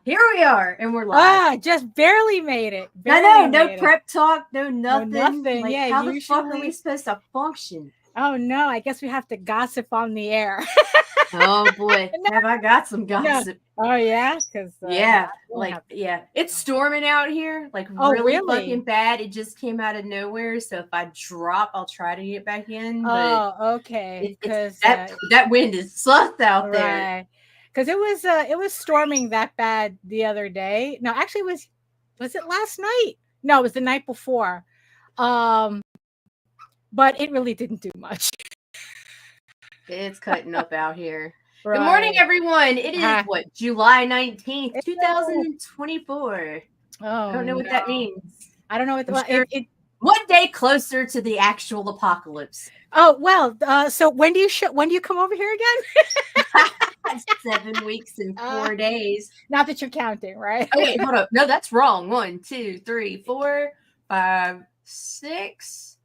Here we are, and we're live. Just barely made it. I know, no prep talk, no nothing. Nothing. Like, how the fuck are we supposed to function? Oh no, I guess we have to gossip on the air. Oh boy, have I got some gossip? Oh yeah, because it's storming out here, like really fucking bad. It just came out of nowhere, so if I drop, I'll try to get back in. But okay, because that wind is sucked out there. Because it was storming that bad the other day. No, actually, was it last night? No, it was the night before. But it really didn't do much. It's cutting up out here. Right. Good morning, everyone. It is July 19th, 2024. I don't know what that means. I don't know what one day closer to the actual apocalypse. Oh well, so when do you come over here again? 7 weeks and 4 days. Not that you're counting, right? Okay, hold up. No, that's wrong. 1, 2, 3, 4, 5, 6.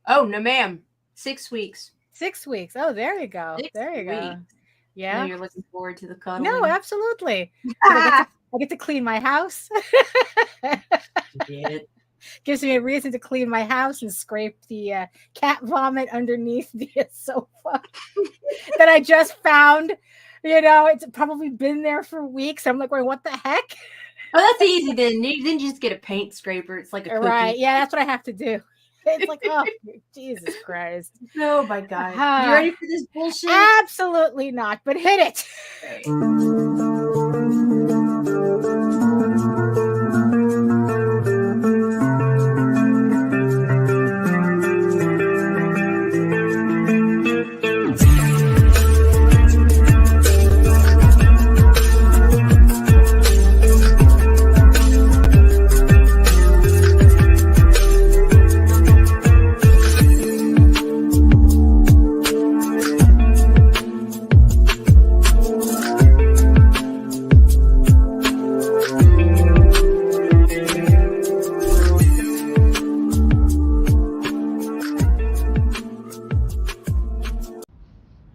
Oh no, ma'am. 6 weeks. 6 weeks. Oh, there you go. 6 there you weeks. go. Yeah. You're looking forward to the cuddle. No, absolutely. I get to clean my house. Gives me a reason to clean my house and scrape the cat vomit underneath the sofa that I just found. You know, it's probably been there for weeks. I'm like, wait, what the heck? Oh, that's easy then. Then you just get a paint scraper. It's like a cookie. Right. Yeah, that's what I have to do. It's like, oh, Jesus Christ. Oh, my God. You ready for this bullshit? Absolutely not, but hit it.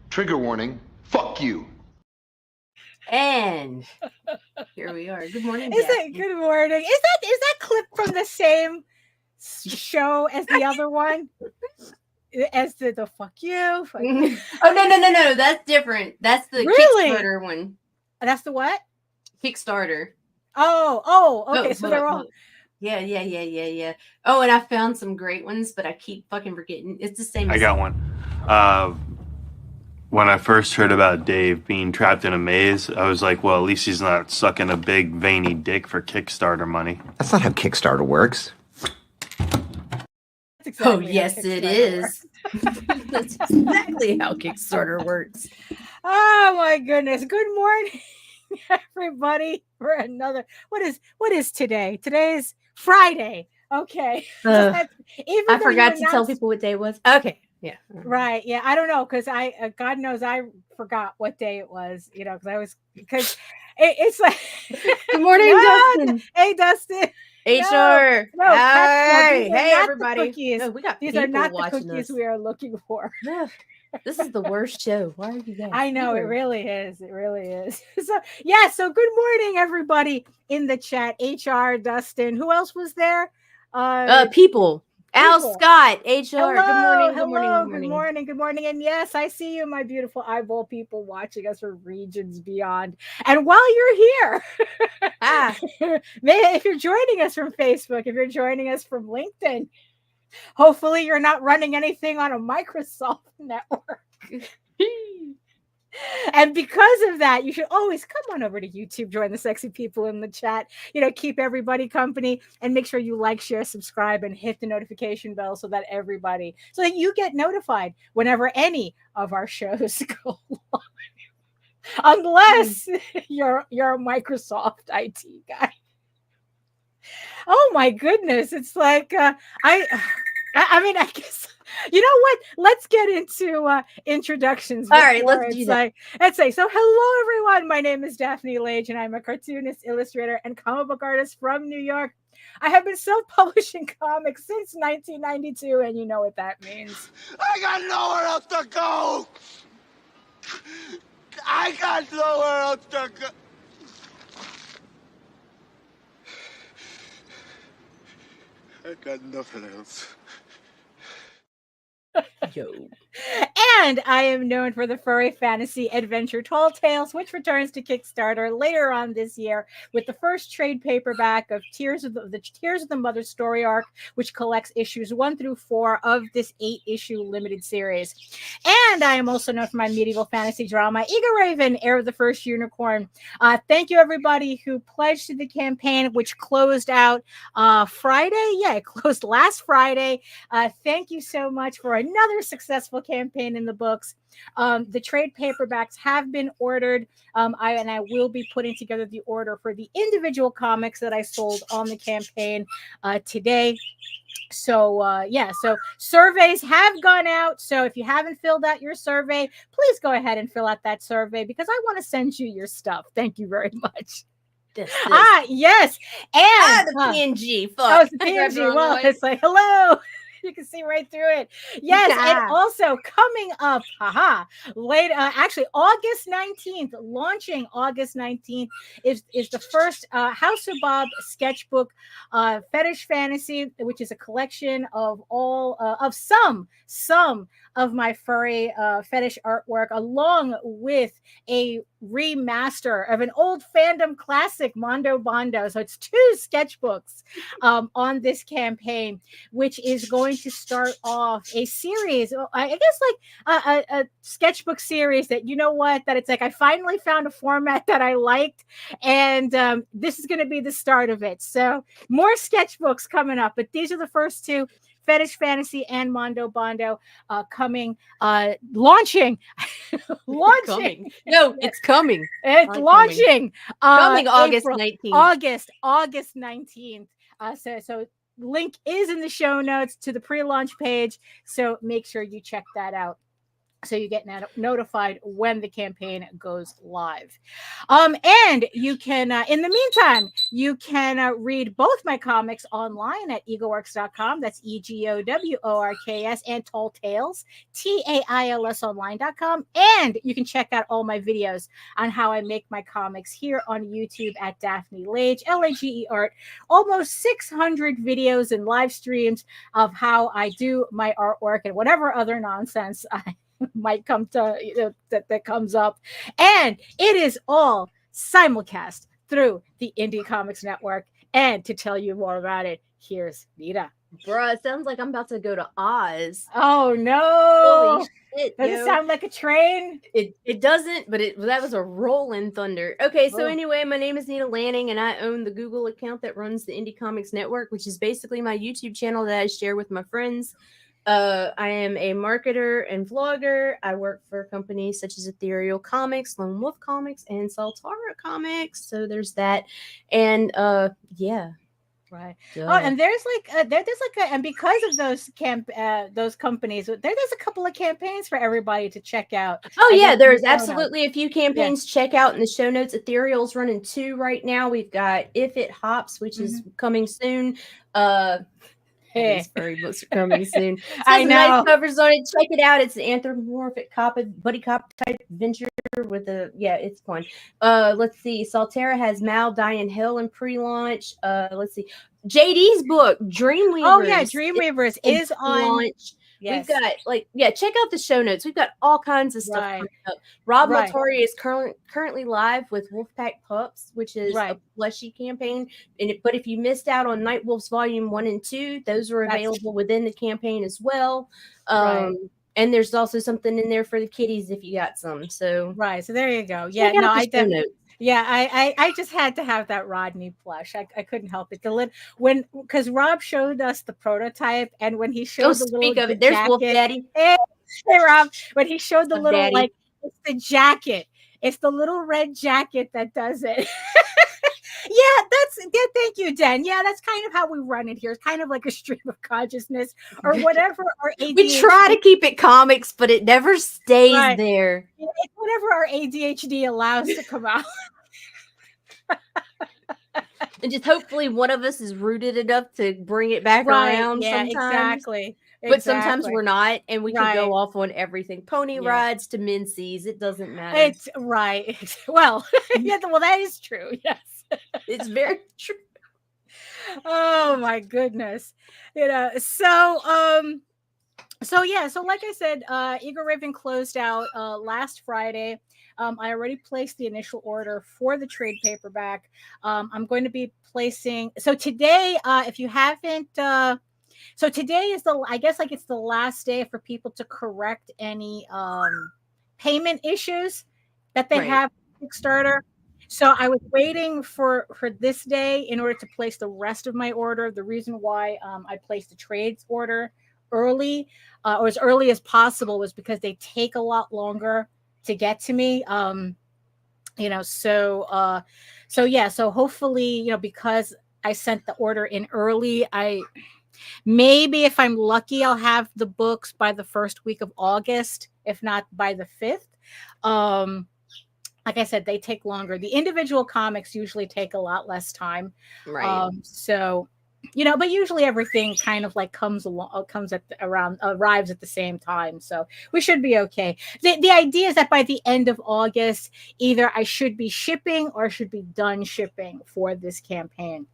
Trigger warning. Fuck you. And here we are. Good morning. Good morning. Is that clip from the same show as the other one? As the fuck you? Fuck you. Oh no. That's different. That's the Kickstarter one. That's the what? Kickstarter. Oh, okay. So they're all. Yeah. Oh, and I found some great ones, but I keep fucking forgetting. It's the same. I got one. When I first heard about Dave being trapped in a maze, I was like, well, at least he's not sucking a big veiny dick for Kickstarter money. That's not how Kickstarter works. Exactly yes, it is. That's exactly how Kickstarter works. Oh my goodness. Good morning, everybody, for another. What is today? Today's Friday. Okay. I forgot to tell people what day it was. Okay. Yeah. Right. Yeah. I don't know because God knows I forgot what day it was. You know, because it's like. Good morning, Dustin. Hey, Dustin. HR. No, hey, everybody. No, we got these are not the cookies us. we are looking for. This is the worst show. Why are you guys? I know it really is. It really is. So good morning, everybody in the chat. HR, Dustin. Who else was there? People. Al Scott, HR. Hello, good morning. And yes, I see you, my beautiful eyeball people watching us from regions beyond. And while you're here, if you're joining us from Facebook, if you're joining us from LinkedIn, hopefully you're not running anything on a Microsoft network. And because of that, you should always come on over to YouTube, join the sexy people in the chat, keep everybody company, and make sure you like, share, subscribe, and hit the notification bell so that you get notified whenever any of our shows go live. Unless you're a Microsoft IT guy. Oh my goodness. It's like, I guess. You know what? Let's get into introductions. All right, let's do that. Let's say, so hello, everyone. My name is Daphne Lage, and I'm a cartoonist, illustrator, and comic book artist from New York. I have been self-publishing comics since 1992, and you know what that means. I got nowhere else to go! I got nowhere else to go! I got nothing else. Yo. And I am known for the furry fantasy adventure Tall Tales, which returns to Kickstarter later on this year with the first trade paperback of Tears of the Mother story arc, which collects issues 1 through 4 of this 8-issue limited series. And I am also known for my medieval fantasy drama, Eagle Raven, Heir of the First Unicorn. Thank you, everybody who pledged to the campaign, which closed out Friday. Yeah, it closed last Friday. Thank you so much for another successful campaign in the books. The trade paperbacks have been ordered. I will be putting together the order for the individual comics that I sold on the campaign today. So so surveys have gone out. So if you haven't filled out your survey, please go ahead and fill out that survey because I want to send you your stuff. Thank you very much. This. Yes. And the PNG. Fuck. Oh, it's the PNG. Well, it's like, hello. You can see right through it. Yes, and also coming up, actually August 19th, launching August 19th is the first House of Bob sketchbook, Fetish Fantasy, which is a collection of all of some of my furry fetish artwork, along with a remaster of an old fandom classic, Mondo Bondo. So it's 2 sketchbooks on this campaign, which is going to start off a series, I guess like a sketchbook series that, you know what, that it's like I finally found a format that I liked, and this is going to be the start of it. So more sketchbooks coming up, but these are the first 2. Fetish Fantasy and Mondo Bondo launching. Coming. No, it's coming. It's launching. Coming August 19th. August 19th. So link is in the show notes to the pre-launch page. So make sure you check that out, so you get notified when the campaign goes live. And you can, in the meantime, you can read both my comics online at egoworks.com. That's EGOWORKS, and Tall Tales, TAILS online.com. And you can check out all my videos on how I make my comics here on YouTube at Daphne Lage, LAGE Art. Almost 600 videos and live streams of how I do my artwork and whatever other nonsense I might come to that comes up, and it is all simulcast through the Indie Comics Network. And to tell you more about it, here's Nita. Bruh, it sounds like I'm about to go to Oz. Oh no! Holy shit! Does it sound like a train? It doesn't, but that was a rolling thunder. Okay, so anyway, my name is Nita Lanning, and I own the Google account that runs the Indie Comics Network, which is basically my YouTube channel that I share with my friends. I am a marketer and vlogger. I work for companies such as Ethereal Comics, Lone Wolf Comics, and Saltara Comics. So there's that. And yeah. Right. Duh. Oh, and there's and because of those companies, there's a couple of campaigns for everybody to check out. Oh yeah, there's absolutely a few campaigns. Yeah. Check out in the show notes. Ethereal's running 2 right now. We've got If It Hops, which is coming soon. These furry books are coming soon. I know. Nice covers on it. Check it out. It's an anthropomorphic buddy cop type adventure with it's fun. Let's see. Saltara has Mal, Diane Hill in pre-launch. Let's see. JD's book, Dreamweavers. Oh yeah, Dreamweavers is on launch. Yes. We've got, check out the show notes. We've got all kinds of stuff coming up. Rob Latori is currently live with Wolfpack Pups, which is a plushie campaign. But if you missed out on Night Wolves Volume 1 and 2, those are available within the campaign as well. And there's also something in there for the kiddies if you got some. So so there you go. Yeah, no, I definitely. Yeah, I just had to have that Rodney plush. I couldn't help it. Because Rob showed us the prototype, and when he showed the little there's jacket, Wolf Daddy. Hey Rob, when he showed the little Daddy. It's the jacket. It's the little red jacket that does it. Thank you, Dan. Yeah, that's kind of how we run it here. It's kind of like a stream of consciousness or whatever our ADHD. We try to keep it comics, but it never stays there. It's whatever our ADHD allows to come out. And just hopefully one of us is rooted enough to bring it back around sometimes. Exactly. But sometimes we're not, and we can go off on everything. Pony rides to Mincy's. It doesn't matter. It's right. Well, well, that is true. Yes. It's very true. Oh my goodness. So like I said, Eagle Raven closed out last Friday. I already placed the initial order for the trade paperback. I'm going to be placing. So today, if you haven't, so today is I guess like it's the last day for people to correct any payment issues that they have with Kickstarter. So I was waiting for this day in order to place the rest of my order. The reason why I placed the trades order early or as early as possible was because they take a lot longer to get to me. So hopefully, because I sent the order in early, maybe if I'm lucky, I'll have the books by the first week of August, if not by the 5th. Like I said, they take longer. The individual comics usually take a lot less time. Right. But usually everything kind of like arrives at the same time. So we should be okay. The idea is that by the end of August, either I should be shipping or I should be done shipping for this campaign.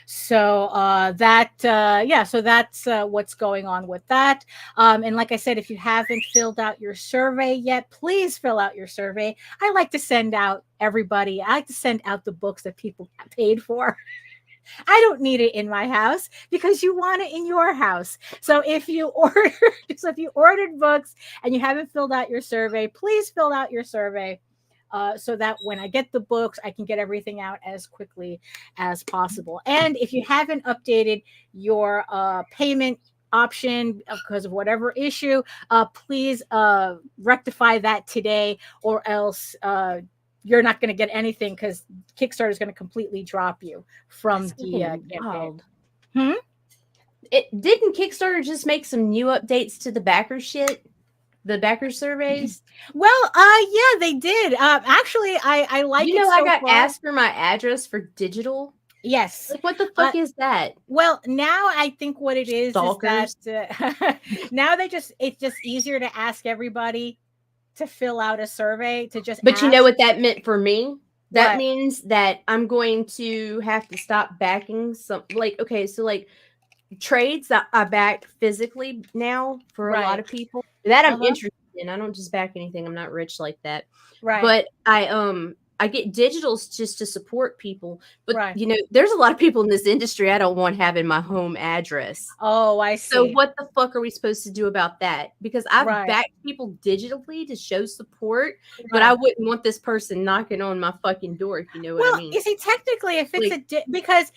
So that's what's going on with that. And like I said, if you haven't filled out your survey yet, please fill out your survey. I like to send out the books that people paid for. I don't need it in my house because you want it in your house. So if you ordered books and you haven't filled out your survey, please fill out your survey. So that when I get the books, I can get everything out as quickly as possible. And if you haven't updated your payment option because of whatever issue, please rectify that today, or else you're not going to get anything because Kickstarter is going to completely drop you from the campaign. Didn't Kickstarter just make some new updates to the backer shit? The backer surveys? Well, yeah, they did. Actually, I like it. I got asked for my address for digital. Yes. Like, what the fuck is that? Well, now I think what it is Stalkers. is that now it's just easier to ask everybody to fill out a survey to just. But ask. You know what that meant for me? That What? means that I'm going to have to stop backing some. Trades that I back physically now for a lot of people that I'm interested in. I don't just back anything. I'm not rich like that. Right. But I get digitals just to support people. But Right. There's a lot of people in this industry I don't want having my home address. Oh, I see. So what the fuck are we supposed to do about that? Because I've Right. backed people digitally to show support, but I wouldn't want this person knocking on my fucking door, if you know what I mean. You see, technically, if it's because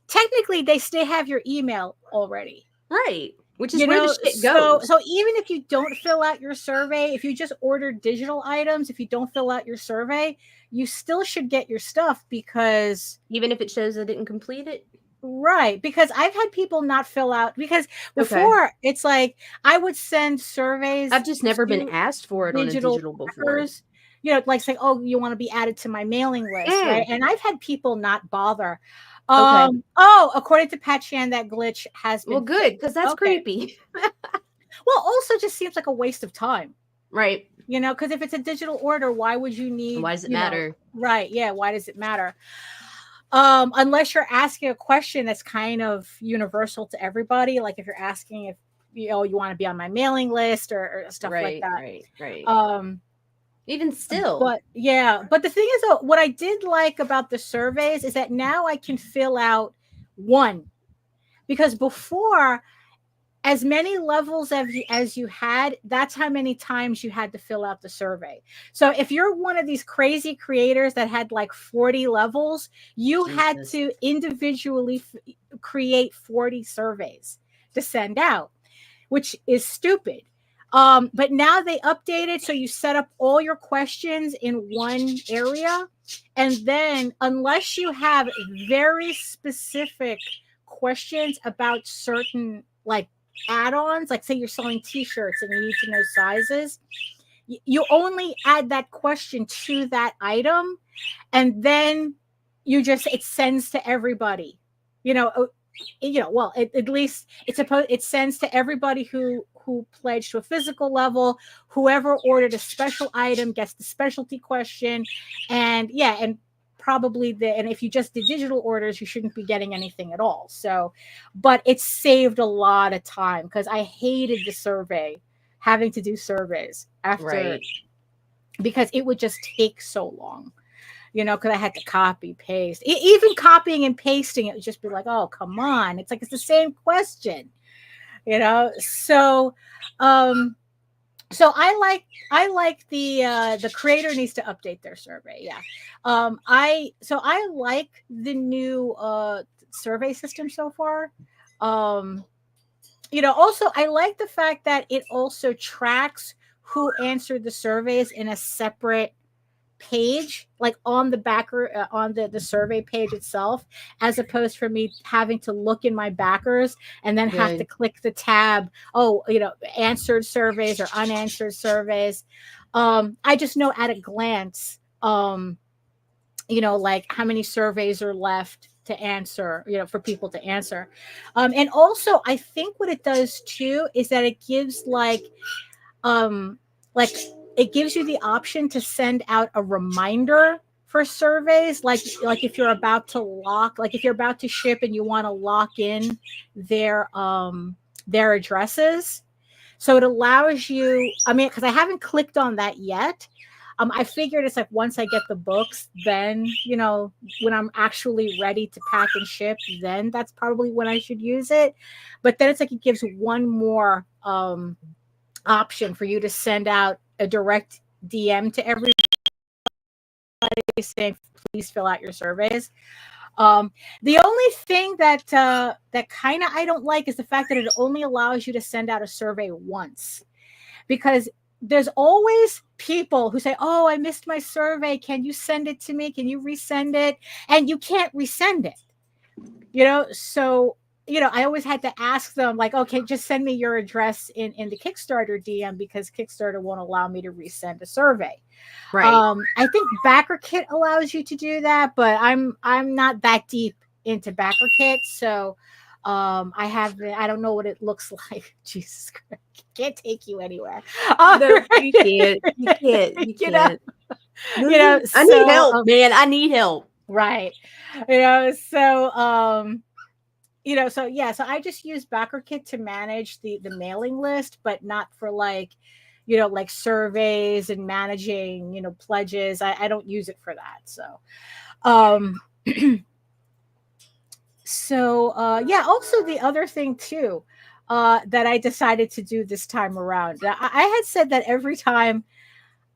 technically they still have your email already. Right. Which is where the shit goes. So even if you don't fill out your survey, if you just order digital items, if you don't fill out your survey, you still should get your stuff because even if it shows I didn't complete it. Right. Because I've had people not fill out because before it's like I would send surveys. I've just never been asked for it on a digital before. Like saying, oh, you want to be added to my mailing list, right? And I've had people not bother. According to Pat Chan, that glitch has been good because that's creepy. Well, also just seems like a waste of time, right? Because if it's a digital order, why would you need? Why does it matter? Right? Yeah. Why does it matter? Unless you're asking a question that's kind of universal to everybody, like if you're asking if you want to be on my mailing list or stuff like that. Right. Even still. But the thing is, though, what I did like about the surveys is that now I can fill out one, because before, as many levels as you had, that's how many times you had to fill out the survey. So if you're one of these crazy creators that had like 40 levels, you had to individually create 40 surveys to send out, which is stupid. But now they updated, so you set up all your questions in one area, and then unless you have very specific questions about certain like add-ons, like say you're selling t-shirts and you need to know sizes, you only add that question to that item, and then it sends to everybody. At least it sends to everybody who pledged to a physical level. Whoever ordered a special item gets the specialty question, and probably and if you just did digital orders, you shouldn't be getting anything at all. So, but it saved a lot of time because I hated having to do surveys after, Right. because it would just take so long, because I had to copy, paste. Even copying and pasting, it would just be like, oh, come on. It's like, it's the same question, So, so I like the creator needs to update their survey. Yeah. I like the new survey system so far. Also I like the fact that it also tracks who answered the surveys in a separate page, like on the backer on the survey page itself, as opposed for me having to look in my backers and then have to click the tab, answered surveys or unanswered surveys. I just know at a glance, like how many surveys are left to answer, for people to answer. And also I think what it does too is that it gives it gives you the option to send out a reminder for surveys, like if you're about to ship and you want to lock in their addresses. So it allows you, because I haven't clicked on that yet. I figured it's like once I get the books, then, when I'm actually ready to pack and ship, then that's probably when I should use it. But then it's like it gives one more option for you to send out a direct DM to everybody saying, please fill out your surveys. The only thing that kind of I don't like is the fact that it only allows you to send out a survey once, because there's always people who say, oh, I missed my survey. Can you send it to me? Can you resend it? And you can't resend it, so I always had to ask them, like, okay, just send me your address in the Kickstarter DM, because Kickstarter won't allow me to resend a survey. Right. I think BackerKit allows you to do that, but I'm not that deep into BackerKit, so I don't know what it looks like. Jesus Christ, can't take you anywhere. No, you can't. You can't. You can't. I need help, man. I need help. Right. So I just use BackerKit to manage the mailing list, but not for like surveys and managing, pledges. I don't use it for that. So, also the other thing too, that I decided to do this time around, I had said that every time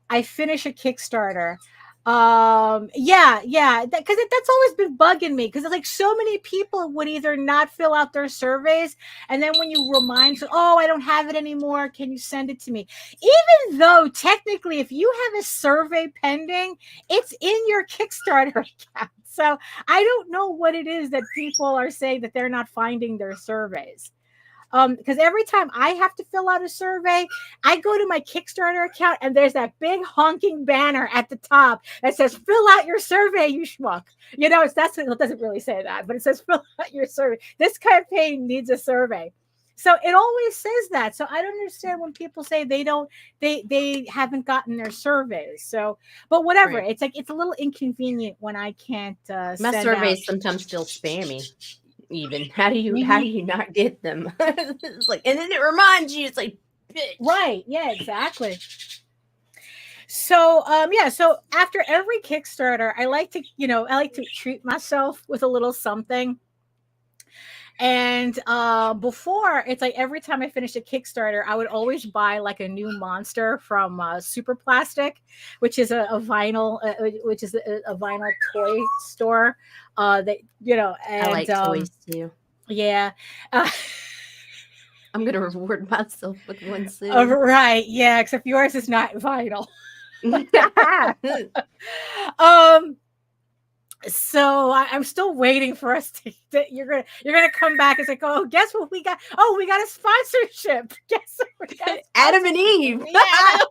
I finish a Kickstarter, because that's always been bugging me, because it's like so many people would either not fill out their surveys, and then when you remind them, oh, I don't have it anymore, can you send it to me, even though technically if you have a survey pending, it's in your Kickstarter account. So I don't know what it is that people are saying that they're not finding their surveys. Because every time I have to fill out a survey, I go to my Kickstarter account and there's that big honking banner at the top that says, fill out your survey, you schmuck. It doesn't really say that, but it says, fill out your survey. This campaign needs a survey. So it always says that. So I don't understand when people say they haven't gotten their surveys. So, but whatever. Right. It's like, it's a little inconvenient when I can't my surveys sometimes feel spammy. Even how do you not get them? It's like, and then it reminds you, it's like, bitch. Right, yeah, exactly. So so after every Kickstarter, I like to treat myself with a little something. And before, it's like every time I finished a Kickstarter, I would always buy like a new monster from Super Plastic, which is a vinyl toy store. And I like toys too. Yeah. I'm gonna reward myself with one soon. Right, yeah, except yours is not vinyl. So I'm still waiting for us to you're gonna come back and say, oh, guess what we got? Oh, we got a sponsorship. Guess what we got? Adam and Eve. Yeah.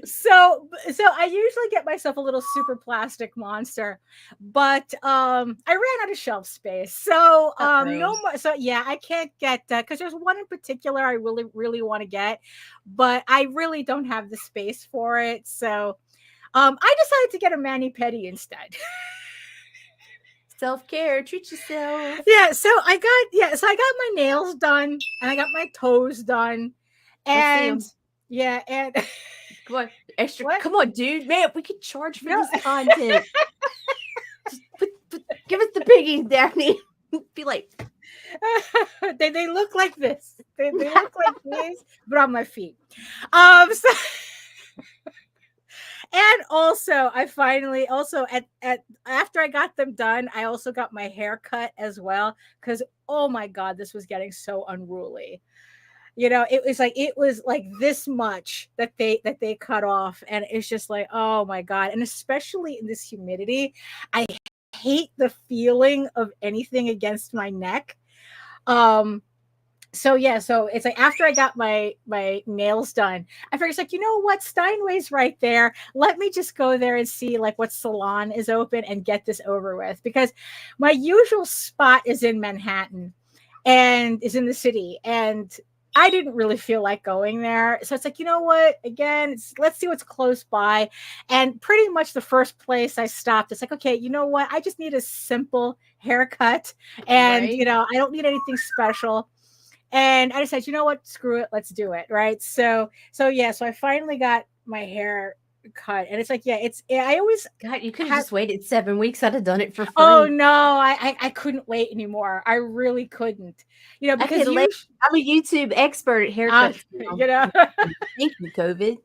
So I usually get myself a little Super Plastic monster, but I ran out of shelf space. So no more. So yeah, I can't get because there's one in particular I really, really want to get, but I really don't have the space for it. So I decided to get a mani-pedi instead. Self-care, treat yourself. So I got my nails done and I got my toes done. Let's see 'em. And yeah, and Come on, extra. What? Come on, dude. Man, we could charge for No. this content. Just give us the piggies, Daphne. Be like, they look like this. They look like these, but on my feet. So and also I finally also at after I got them done, I also got my hair cut as well, because oh my god, this was getting so unruly. It was like this much that they cut off, and it's just like, oh my god. And especially in this humidity, I hate the feeling of anything against my neck. So it's like after I got my nails done, I figured it's like, you know what, Steinway's right there. Let me just go there and see like what salon is open and get this over with, because my usual spot is in Manhattan and is in the city, and I didn't really feel like going there. So it's like, you know what, again, let's see what's close by. And pretty much the first place I stopped, it's like, okay, you know what, I just need a simple haircut, and Right. I don't need anything special. And I decided, you know what, screw it, let's do it. Right. So I finally got my hair cut, and it's like, I always, God, you could have just waited 7 weeks. I'd have done it for free. oh no, I couldn't wait anymore. I really couldn't, because I'm a YouTube expert at haircuts. now. Thank you, COVID.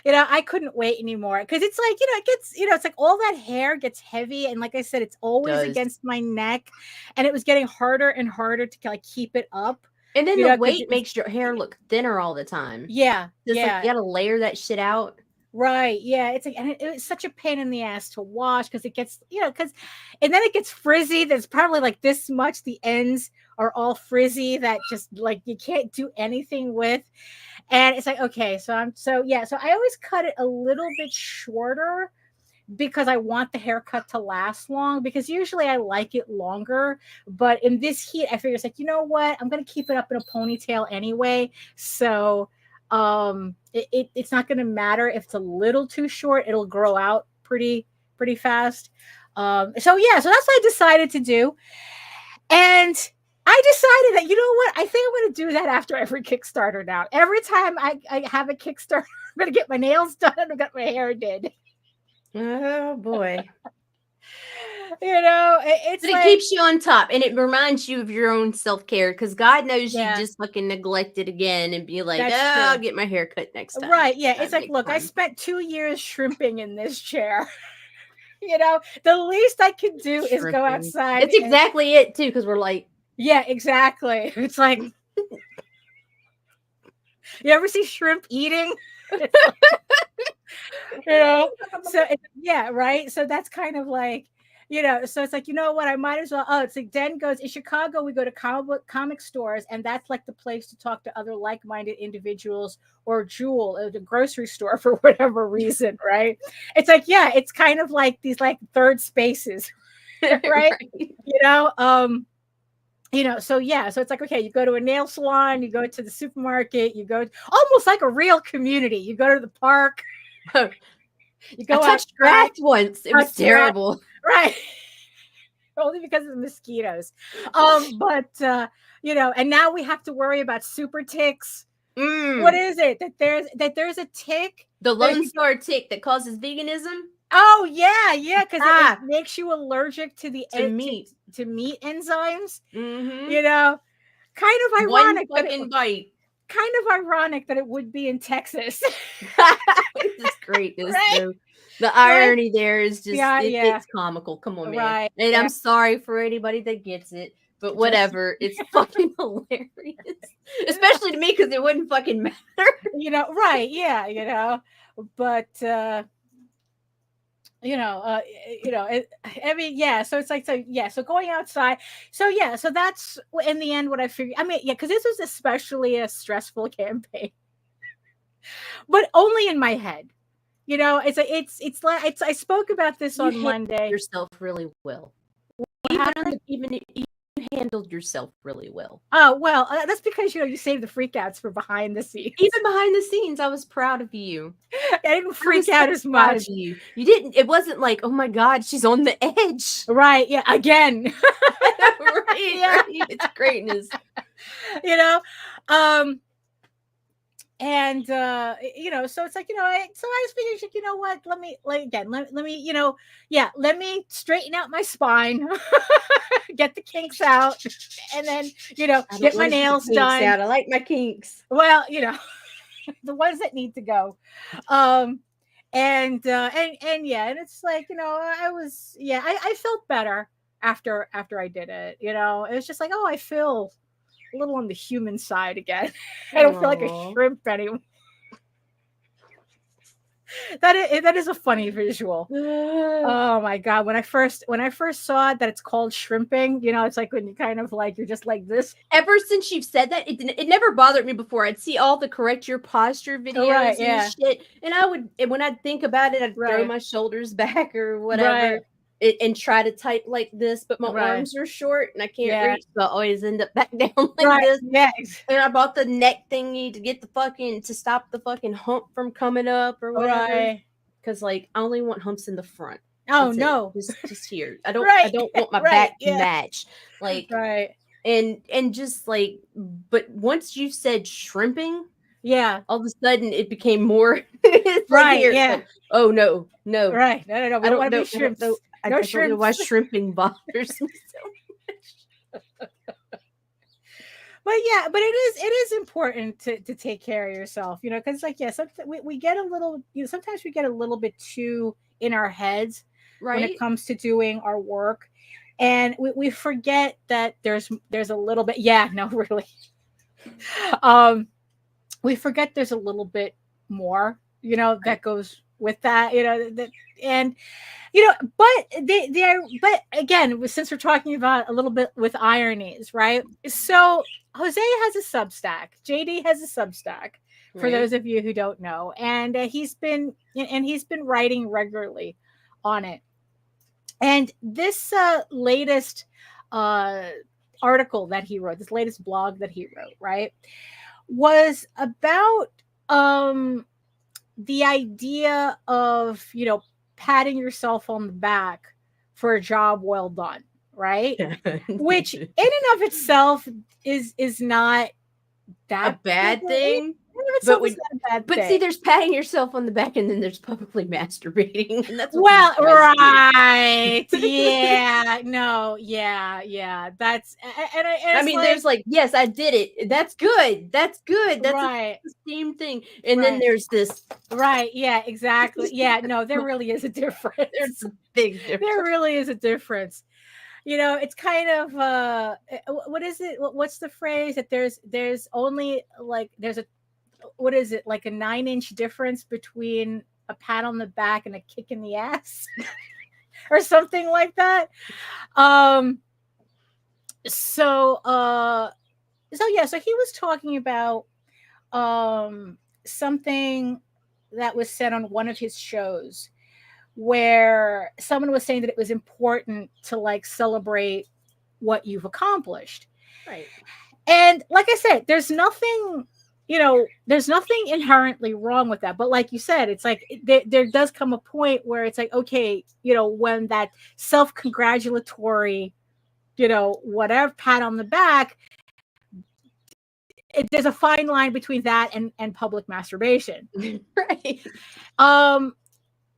I couldn't wait anymore, because it's like, it gets, it's like all that hair gets heavy, and like I said, it's always Does. against my neck, and it was getting harder and harder to like keep it up. And then You the know, 'cause weight it was- makes your hair look thinner all the time. Yeah, Just yeah. like you gotta layer that shit out. Right. Yeah. It's like, and it's such a pain in the ass to wash, because it gets, and then it gets frizzy. There's probably like this much. The ends are all frizzy that just like you can't do anything with. And it's like, okay, so I always cut it a little bit shorter, because I want the haircut to last long, because usually I like it longer. But in this heat, I figure it's like, you know what, I'm going to keep it up in a ponytail anyway. So it's not going to matter if it's a little too short. It'll grow out pretty fast. So that's what I decided to do. And I decided that, you know what, I think I'm going to do that after every Kickstarter now. Every time I have a Kickstarter, I'm going to get my nails done and get my hair did. Oh boy. It's But like, it keeps you on top, and it reminds you of your own self-care, because God knows Yeah. you just fucking neglect it again and be like, That's I'll true. get my hair cut next time. right. Yeah. That It's like, makes look, I time. spent 2 years shrimping in this chair. The least I can do is go Shrimping. outside. It's exactly it too, because we're like, Yeah, exactly. It's like, you ever see shrimp eating? So right. So that's kind of like, so it's like, you know what, I might as well. Oh, it's like Den goes, in Chicago, we go to comic stores, and that's like the place to talk to other like-minded individuals, or Jewel, or the grocery store, for whatever reason, right? It's like, it's kind of like these like third spaces, right? So it's like, okay, you go to a nail salon, you go to the supermarket, you go almost like a real community. You go to the park, you go I touched grass once. It was Touched grass. terrible. right? Only because of the mosquitoes. And now we have to worry about super ticks. What is it that there's a tick? The Lone Star tick that causes veganism? Oh yeah, because Ah. it makes you allergic to the To meat. to meat enzymes. Mm-hmm. Kind of One ironic. fucking bite. Kind of ironic that it would be in Texas. It's great. Right? So the irony there is just Yeah, it's comical. Come on, man. Right, And yeah. I'm sorry for anybody that gets it, but whatever. It's fucking hilarious. Especially to me, because it wouldn't fucking matter. Right, yeah, but so it's like, so going outside, so that's in the end what I figured. I mean, because this was especially a stressful campaign, but only in my head. It's like I spoke about this You on hate Monday. yourself really well. What happened? You handled yourself really well. Oh, well, that's because, you saved the freakouts for behind the scenes. Even behind the scenes, I was proud of you. I didn't I freak was out so as proud much. of you. You didn't. It wasn't like, oh my God, she's on the edge. Right. Yeah. Again. Right, Yeah. right. It's greatness. And so it's like, I was figuring, like, what, let me, like, again, let me, let me straighten out my spine, get the kinks out, and then, I don't get my wanna see nails kinks done. out. I like my kinks. Well, the ones that need to go. And it's like, I felt better after I did it. It was just like, oh, I feel a little on the human side again. I don't feel like a Aw. shrimp anymore. That is a funny visual. Oh my God. When I first saw it, that it's called shrimping, it's like when you kind of like, you're just like this. Ever since you've said that, it never bothered me before. I'd see all the correct your posture videos Right, yeah. and shit. And when I'd think about it, I'd throw Right. my shoulders back or whatever. Right. And try to type like this, but my Right. arms are short and I can't Yeah. reach, so I always end up back down like Right. this. Yeah. And I bought the neck thingy to get to stop the fucking hump from coming up or whatever. Right. Because like I only want humps in the front. Oh That's it. no. Just here. I don't Right. want my Right, back to yeah. match. Like Right. and just like, but once you said shrimping, Yeah. all of a sudden it became more it's like Right. here, Yeah. like, oh no. Right. No. We I don't don't want to know. be shrimps. I No don't know why shrimps. shrimping bothers me so But it is important to take care of yourself, because like, sometimes we get a little, sometimes we get a little bit too in our heads when right? it comes to doing our work, and we forget that there's a little bit, really, we forget there's a little bit more, that goes with that, and but again, since we're talking about a little bit with ironies, right? So Jose has a Substack, JD has a Substack, for Right. those of you who don't know, and he's been writing regularly on it. And this latest article that he wrote, this latest blog that he wrote, right, was about the idea of patting yourself on the back for a job well done, right? Which in and of itself is not that a bad big thing. In and of itself But is not a bad But thing. see, there's patting yourself on the back, and then there's publicly masturbating, and that's what Well, these guys do. right. Yeah. No. Yeah. That's and I mean, there's like, yes, I did it. That's good. That's good. That's right. the same thing. And then Right. there's this. Right. Yeah. Exactly. Yeah. No. There really is a difference. There's a big difference. There really is a difference. It's kind of what is it? What's the phrase that there's only like there's a what is it, like a 9-inch difference between a pat on the back and a kick in the ass or something like that. So he was talking about something that was said on one of his shows where someone was saying that it was important to like celebrate what you've accomplished. Right. And like I said, there's nothing inherently wrong with that. But like you said, it's like there does come a point where it's like, okay, when that self-congratulatory, whatever pat on the back, there's a fine line between that and public masturbation. Right.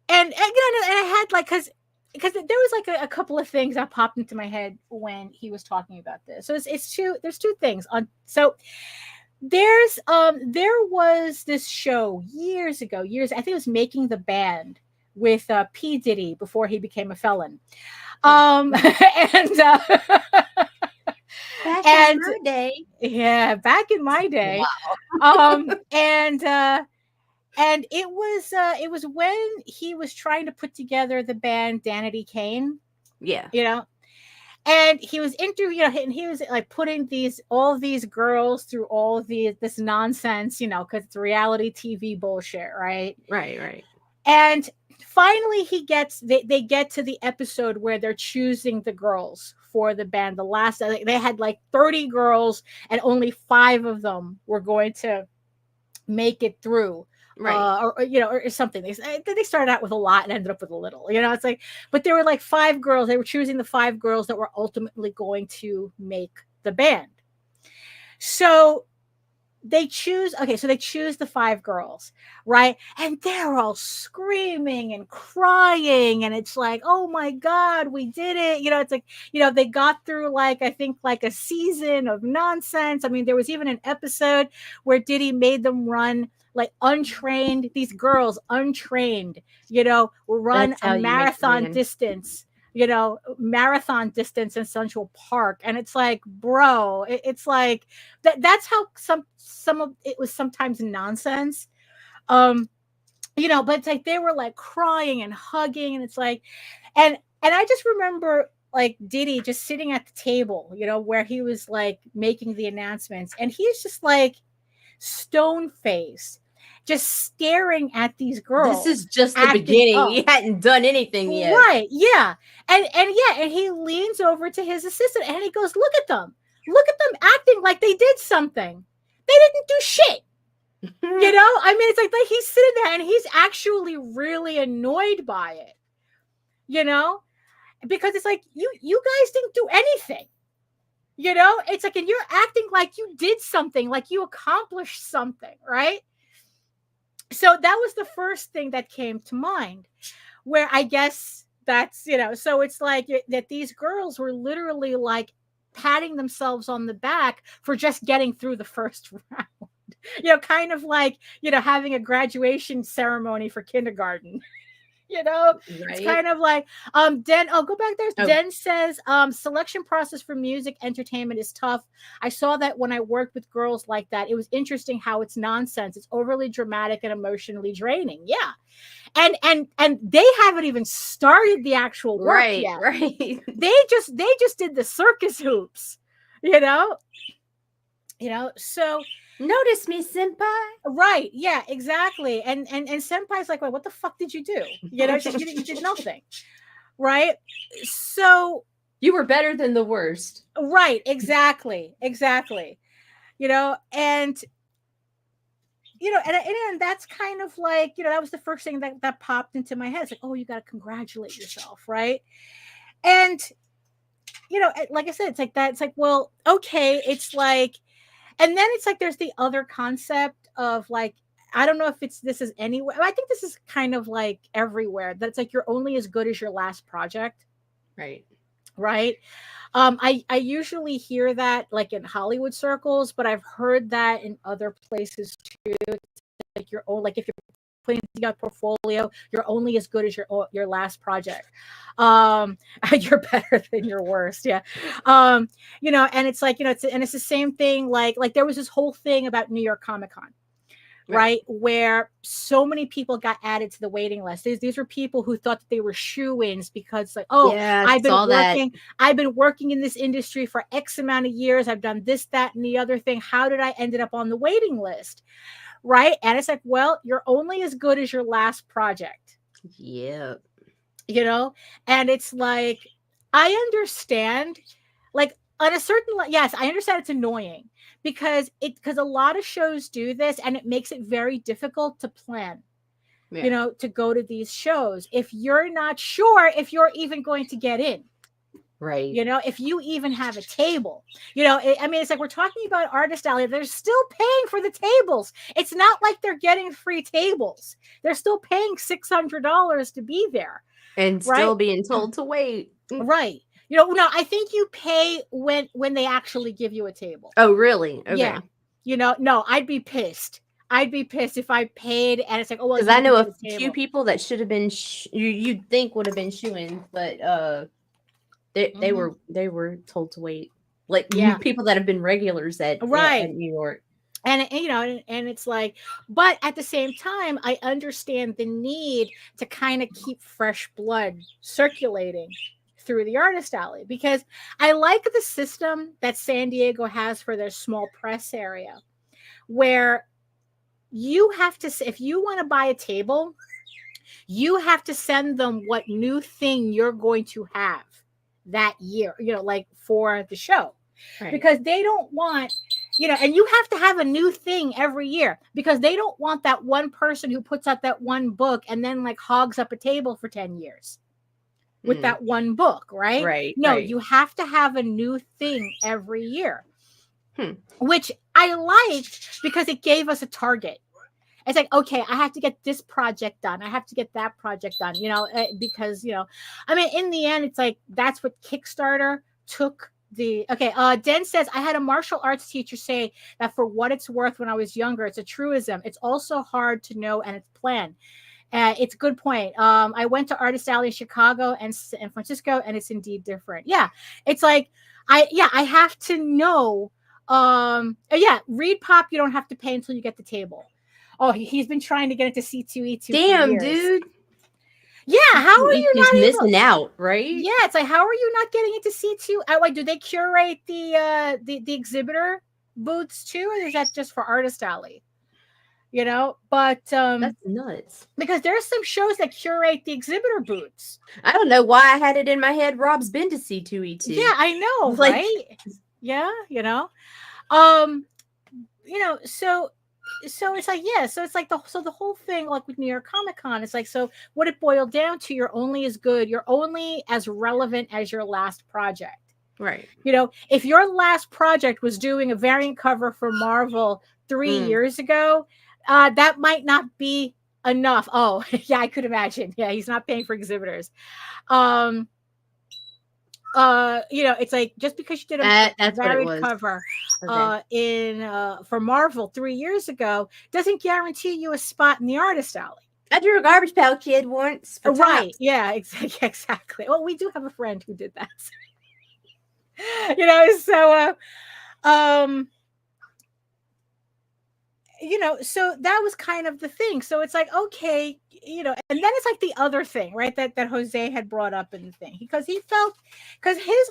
And I had like, because there was like a couple of things that popped into my head when he was talking about this. So there's two things on. So there was this show years ago, I think it was Making the Band with P. Diddy before he became a felon. And Back And- in my day. yeah, back in my day. And it was when he was trying to put together the band Danity Kane, Yeah. and he was and he was like putting all these girls through all of this nonsense, because it's reality TV bullshit, right? Right. And finally they get to the episode where they're choosing the girls for the band. The last, they had like 30 girls and only 5 of them were going to make it through. Right. Or something. They started out with a lot and ended up with a little, it's like, but there were like 5 girls. They were choosing the 5 girls that were ultimately going to make the band. So they choose the 5 girls, right? And they're all screaming and crying, and it's like, oh my God, we did it. It's like, they got through like, I think like a season of nonsense. I mean, there was even an episode where Diddy made them run like untrained, these girls untrained, will run a marathon distance. Marathon distance in Central Park. And it's like, bro, it's like that's how some of it was sometimes nonsense. But it's like they were like crying and hugging, and it's like, and I just remember like Diddy just sitting at the table, where he was like making the announcements, and he's just like stone faced, just staring at these girls. This is just the beginning. He hadn't done anything yet. Right. Yeah. And he leans over to his assistant and he goes, look at them acting like they did something. They didn't do shit. I mean, it's like he's sitting there and he's actually really annoyed by it, because it's like, you guys didn't do anything. It's like, and you're acting like you did something, like you accomplished something, right? So that was the first thing that came to mind, where I guess that's, so it's like that these girls were literally like patting themselves on the back for just getting through the first round, kind of like, having a graduation ceremony for kindergarten. Right. It's kind of like Den. Oh, go back there. Oh. Den says selection process for music entertainment is tough. I saw that when I worked with girls like that. It was interesting how it's nonsense. It's overly dramatic and emotionally draining. Yeah. And they haven't even started the actual work yet. Right. They just did the circus hoops, so notice me, senpai. Right. Yeah, exactly. And senpai's like, well, what the fuck did you do? You did nothing. Right. So you were better than the worst. Right. Exactly. And that's kind of like, that was the first thing that popped into my head. It's like, oh, you got to congratulate yourself. Right. And, like I said, it's like that. It's like, well, okay. It's like, and then it's like there's the other concept of like, I don't know if this is anywhere. I think this is kind of like everywhere, that it's like you're only as good as your last project. Right. Right. I usually hear that like in Hollywood circles, but I've heard that in other places too. Like your own, like if you're putting together a portfolio, you're only as good as your last project. You're better than your worst. Yeah. And it's like, it's the same thing. Like there was this whole thing about New York Comic-Con, right? Where so many people got added to the waiting list. These were people who thought that they were shoo-ins because like, oh, yeah, I've been working in this industry for X amount of years. I've done this, that, and the other thing. How did I ended up on the waiting list? Right. And it's like, well, you're only as good as your last project. Yeah. And it's like, I understand, like on a certain, yes, I understand it's annoying because a lot of shows do this and it makes it very difficult to plan, to go to these shows. If you're not sure if you're even going to get in. Right. If you even have a table, I mean, it's like we're talking about Artist Alley. They're still paying for the tables. It's not like they're getting free tables. They're still paying $600 to be there. And still being told to wait. Right. No, I think you pay when they actually give you a table. Oh, really? Okay. Yeah. No, I'd be pissed. If I paid and it's like, oh, well, because I know a few people that should have been, you'd think would have been shoo-ins, but They were told to wait, like people that have been regulars at New York, and and it's like, but at the same time, I understand the need to kind of keep fresh blood circulating through the Artist Alley, because I like the system that San Diego has for their small press area, where you have to, if you want to buy a table, You have to send them what new thing you're going to have that year, like for the show. Right. Because they don't want, and you have to have a new thing every year, because they don't want that one person who puts out that one book and then like hogs up a table for 10 years with that one book, right? Right. No, right. you have to have a new thing every year, which I liked because it gave us a target. It's like, okay, I have to get this project done. I have to get that project done, because, I mean, in the end, it's like, that's what Kickstarter took Den says, I had a martial arts teacher say that for what it's worth when I was younger, it's a truism. It's also hard to know and it's planned. It's a good point. I went to Artist Alley in Chicago and San Francisco, and it's indeed different. Yeah. It's like, I have to know. Read Pop, you don't have to pay until you get the table. Oh, he's been trying to get into C2E2. Damn, dude. Yeah, how are you not missing out, right? Yeah, it's like, how are you not getting into C2? Like, do they curate the exhibitor booths too, or is that just for Artist Alley? But that's nuts. Because there's some shows that curate the exhibitor booths. I don't know why I had it in my head. Rob's been to C2E2. Yeah, I know, like, right? Yeah, so it's like, so it's like the whole thing, like with New York Comic Con, it's like, so what it boiled down to, you're only as relevant as your last project. Right. If your last project was doing a variant cover for Marvel 3 years ago, that might not be enough. Oh, yeah, I could imagine. Yeah, he's not paying for exhibitors. It's like, just because you did a variant cover for Marvel 3 years ago doesn't guarantee you a spot in the Artist Alley. I drew a Garbage Pail Kid once. Right. Yeah, exactly. Well, we do have a friend who did that. So that was kind of the thing. So it's like, okay, and then it's like the other thing, right? That Jose had brought up in the thing, because his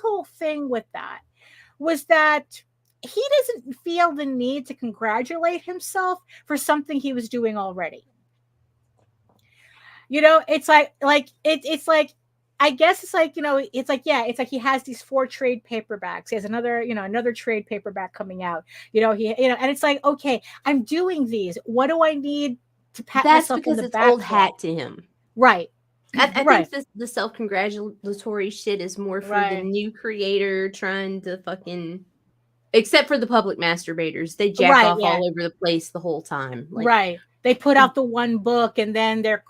whole thing with that was that he doesn't feel the need to congratulate himself for something he was doing already. It's like it's like, I guess it's like, it's like, yeah, it's like he has these 4 trade paperbacks. He has another trade paperback coming out, and it's like, okay, I'm doing these. What do I need to pat myself on the back? That's because it's old hat to him. Right. I think the self-congratulatory shit is more for the new creator trying to fucking, except for the public masturbators. They jack off all over the place the whole time. Right. They put out the one book, and then they're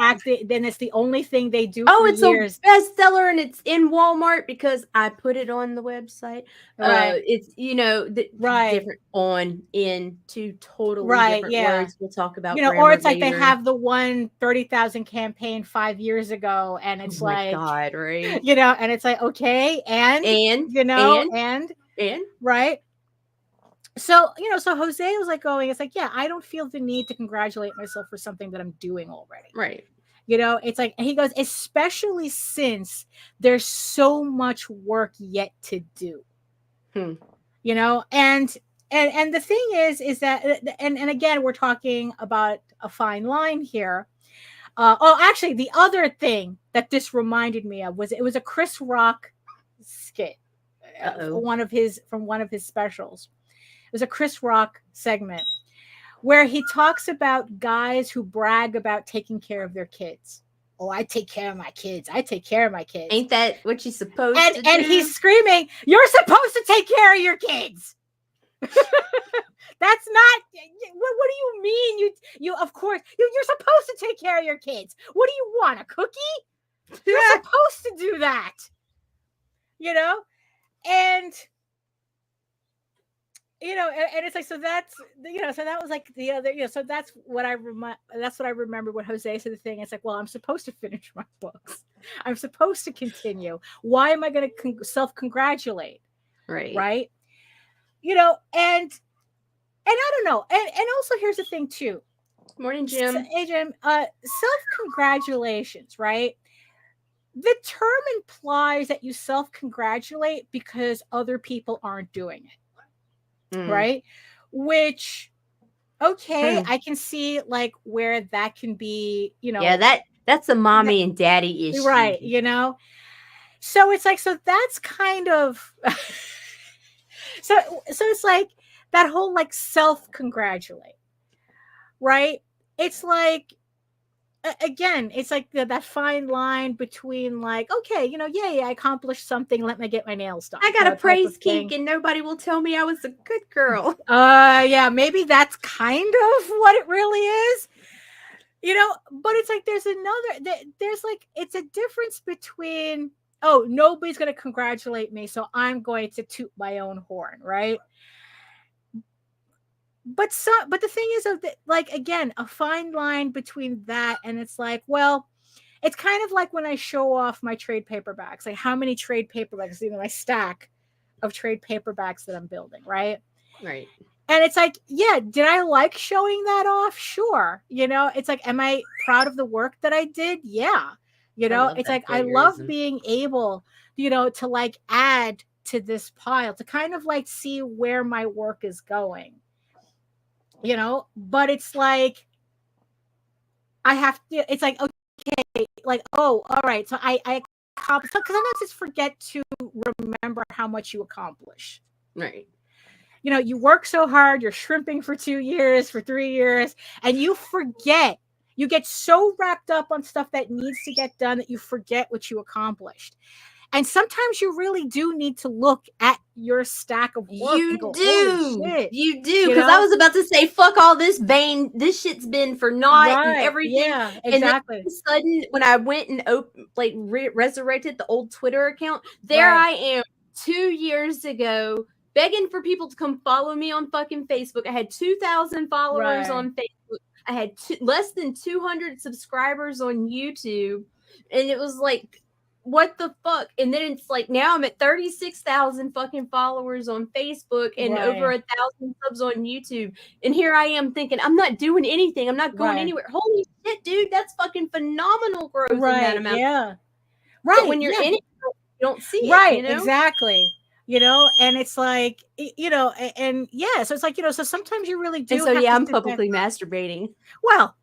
acting. Then it's the only thing they do. Oh, it's years. A bestseller, and it's in Walmart because I put it on the website. Right. It's different on in two totally different words. We'll talk about or it's like they have the one 30,000 campaign 5 years ago, and it's like, God, right? And it's like, okay, and right. So, so Jose was like going, it's like, yeah, I don't feel the need to congratulate myself for something that I'm doing already. Right. It's like, and he goes, especially since there's so much work yet to do, and the thing is that, and again, we're talking about a fine line here. Actually, the other thing that this reminded me of was, it was a Chris Rock skit from one of his specials. It was a Chris Rock segment where he talks about guys who brag about taking care of their kids. Oh, I take care of my kids. I take care of my kids. Ain't that what you're supposed to do? And he's screaming, you're supposed to take care of your kids. That's not, what do you mean? You of course, you're supposed to take care of your kids. What do you want, a cookie? You're supposed to do that. And and it's like, so that's, so that was like the other, so that's what I remember when Jose said the thing. It's like, well, I'm supposed to finish my books. I'm supposed to continue. Why am I going to self-congratulate? Right. Right. And I don't know. And also, here's the thing too. Morning, Jim. Hey, Jim, self-congratulations, right? The term implies that you self-congratulate because other people aren't doing it. Right, which okay, Hmm. I can see like where that can be, Yeah, that's a mommy and daddy issue. right, So it's like, so that's kind of so it's like that whole like self-congratulate, right? It's like again, it's like that fine line between like, okay, yay, I accomplished something, let me get my nails done. I got a Type of praise thing. kink and nobody will tell me I was a good girl. Yeah, maybe that's kind of what it really is. But it's like there's like it's a difference between, oh, nobody's going to congratulate me, so I'm going to toot my own horn, right? But the thing is of like, again, a fine line between that and it's like, well, it's kind of like when I show off my trade paperbacks, like how many trade paperbacks, my stack of trade paperbacks that I'm building, right? Right. And it's like, yeah, did I like showing that off? Sure. It's like, am I proud of the work that I did? Yeah. love It's that like, I love voyeurism. being able, to like add to this pile, to kind of like see where my work is going, but it's like, I have to, it's like, okay, like, oh, all right. So I accomplished, because sometimes just forget to remember how much you accomplish. Right. You work so hard, you're shrimping for 2 years, for 3 years, and you forget. You get so wrapped up on stuff that needs to get done that you forget what you accomplished. And sometimes you really do need to look at your stack of work and go, holy shit. You do. Because I was about to say, fuck all this vain. This shit's been for naught and Right. everything. Yeah, And then all exactly. of a sudden, when I went and resurrected the old Twitter account, there Right. I am 2 years ago begging for people to come follow me on fucking Facebook. I had 2,000 followers Right. on Facebook. I had less than 200 subscribers on YouTube. And it was like, what the fuck? And then it's like, now I'm at 36,000 fucking followers on Facebook and over Right. 1,000 subs on YouTube. And here I am thinking, I'm not doing anything. I'm not going Right. anywhere. Holy shit, dude. That's fucking phenomenal growth in that Right. amount. Yeah. But Right. when you're Yeah. in it, you don't see it. Right. Exactly. And it's like, and yeah, so it's like, so sometimes you really do. And so, have yeah, to I'm sit there. publicly masturbating. Well,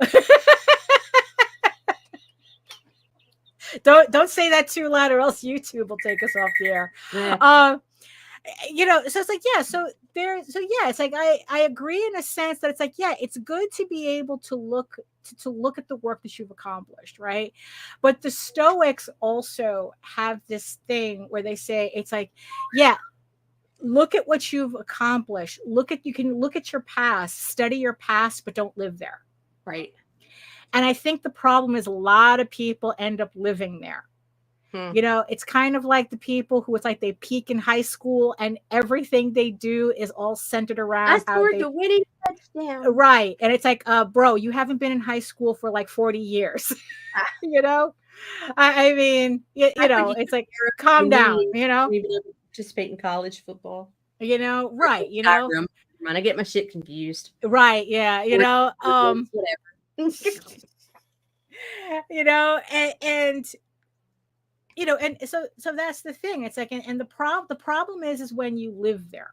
don't say that too loud, or else YouTube will take us off the air. Yeah. So it's like, yeah, so yeah, it's like I agree in a sense that it's like, yeah, it's good to be able to look at the work that you've accomplished, right? But the Stoics also have this thing where they say, it's like, yeah, look at what you've accomplished. You can look at your past, study your past, but don't live there. Right. And I think the problem is a lot of people end up living there. It's kind of like the people who it's like they peak in high school and everything they do is all centered around I scored the winning touchdown. Right. And it's like, bro, you haven't been in high school for like 40 years. I mean, it's like, calm down, Participate in college football. Right. I get my shit confused. Right. Yeah. Whatever. And so that's the thing. It's like, and the problem is when you live there,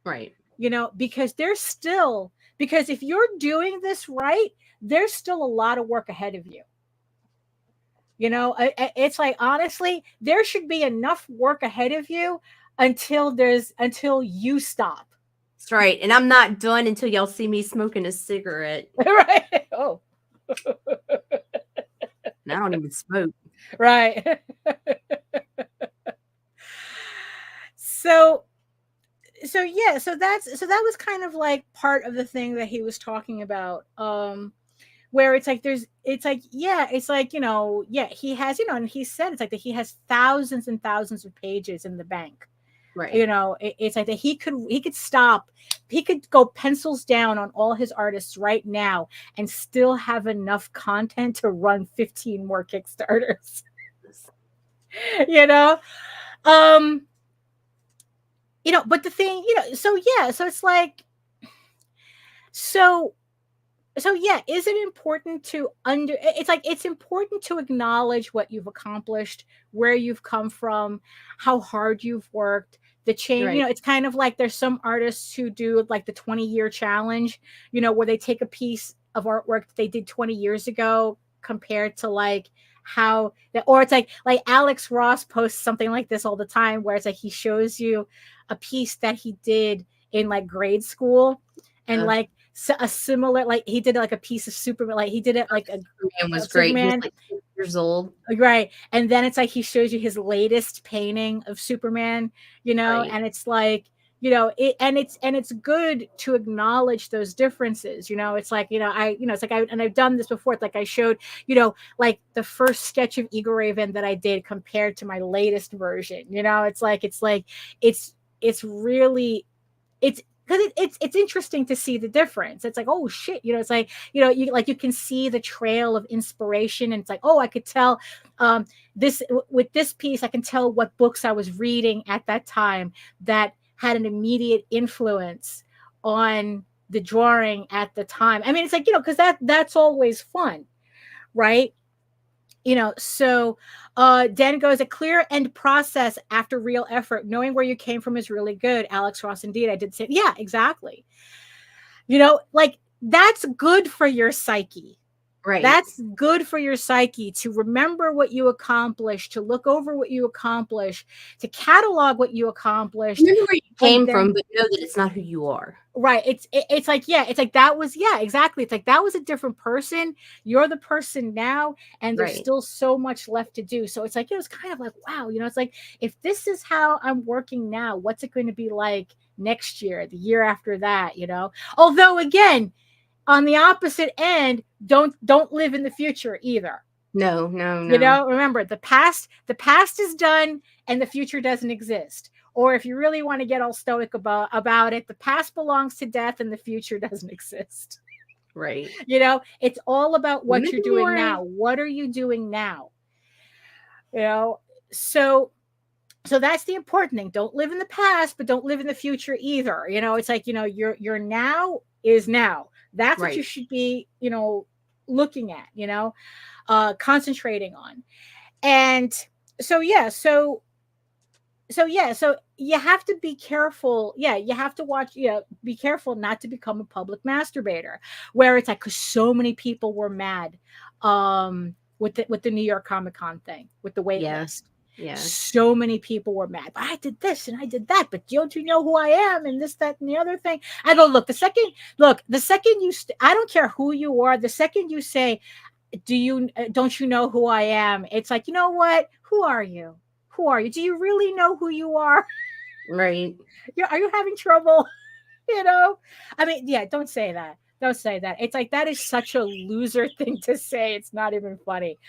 right? Because because if you're doing this right, there's still a lot of work ahead of you. It's like, honestly, there should be enough work ahead of you until you stop. That's right. And I'm not done until y'all see me smoking a cigarette. Right. Oh. And I don't even smoke. Right. So yeah, so that was kind of like part of the thing that he was talking about, where it's like yeah, he has, and he said it's like that he has thousands and thousands of pages in the bank. Right. It's like that he could go pencils down on all his artists right now and still have enough content to run 15 more Kickstarters. But the thing, so yeah, so it's like, so so yeah, is it important to it's like it's important to acknowledge what you've accomplished, where you've come from, how hard you've worked, the change. Right. It's kind of like there's some artists who do like the 20-year challenge, where they take a piece of artwork that they did 20 years ago compared to like how that, or it's like Alex Ross posts something like this all the time, where it's like he shows you a piece that he did in like grade school, and like a similar, like he did like a piece of Superman, like he did it like Superman was great. He was like 6 years old, right? And then it's like he shows you his latest painting of Superman, Right. and it's like, it's good to acknowledge those differences. It's like, I've done this before. It's like I showed, like the first sketch of Eagle Raven that I did compared to my latest version. It's really, because it's interesting to see the difference. It's like, oh shit, it's like, you can see the trail of inspiration, and it's like, oh, I could tell with this piece, I can tell what books I was reading at that time that had an immediate influence on the drawing at the time. I mean, it's like, because that's always fun, right? So Dan goes, a clear end process after real effort. Knowing where you came from is really good. Alex Ross, indeed. I did say, yeah, exactly. Like that's good for your psyche. Right. That's good for your psyche to remember what you accomplished, to look over what you accomplished, to catalog what you accomplished. Remember where you came from, but know that it's not who you are. Right. It's like, yeah, it's like that was, yeah, exactly. It's like that was a different person. You're the person now, and there's still so much left to do. So it's like, it's kind of like, wow, it's like, if this is how I'm working now, what's it going to be like next year, the year after that, Although again, on the opposite end, don't live in the future either. No. Remember, the past is done and the future doesn't exist. Or if you really want to get all stoic about it, the past belongs to death and the future doesn't exist. Right. It's all about what you're doing now. What are you doing now? So that's the important thing. Don't live in the past, but don't live in the future either. It's like, your now is now. That's what you should be, looking at, concentrating on. And so you have to be careful. Yeah, you have to watch, be careful not to become a public masturbator, where it's like, because so many people were mad with the New York Comic Con thing, with the wait list. Yeah. So many people were mad. But I did this and I did that. But don't you know who I am? And this, that, and the other thing. I go, look, the second you, I don't care who you are. The second you say, don't you know who I am? It's like, you know what? Who are you? Who are you? Do you really know who you are? Right. Are you having trouble? I mean, yeah, don't say that. Don't say that. It's like, that is such a loser thing to say. It's not even funny.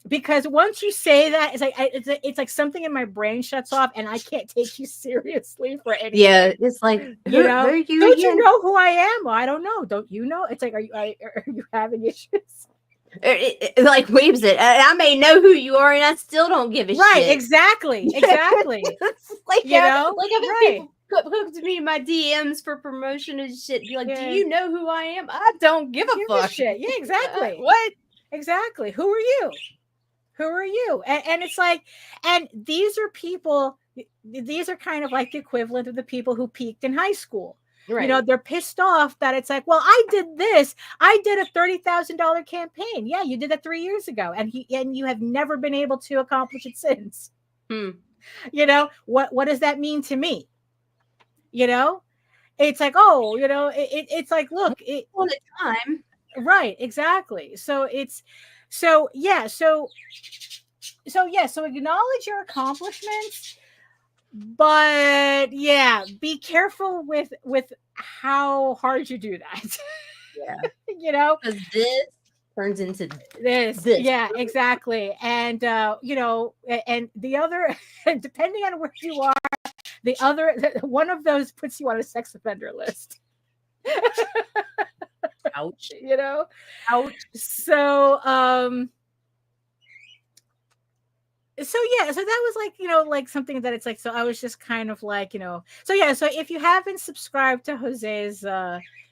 Because once you say that, it's like something in my brain shuts off, and I can't take you seriously for anything. Yeah, it's like, don't you know who I am? Well, I don't know. Don't you know? It's like, are you having issues? It like waves it. I may know who you are, and I still don't give a shit. Right? Exactly. It's like, like I've had people hook to me in my DMs for promotion and shit. Be like, do you know who I am? I don't give a fuck. Shit. Yeah, exactly. What? Exactly. Who are you? Who are you? And it's like, and these are people, these are kind of like the equivalent of the people who peaked in high school. Right. They're pissed off that it's like, well, I did this. I did a $30,000 campaign. Yeah, you did that 3 years ago. And you have never been able to accomplish it since. What does that mean to me? It's like, oh, it's like, look, all the time. Right, exactly. So acknowledge your accomplishments, but yeah, be careful with how hard you do that. Yeah. Because this turns into this. Yeah, exactly. And and the other, depending on where you are, the other one of those puts you on a sex offender list. Ouch. Ouch. So that was like, like something that it's like, so I was just kind of like, so if you haven't subscribed to Jose's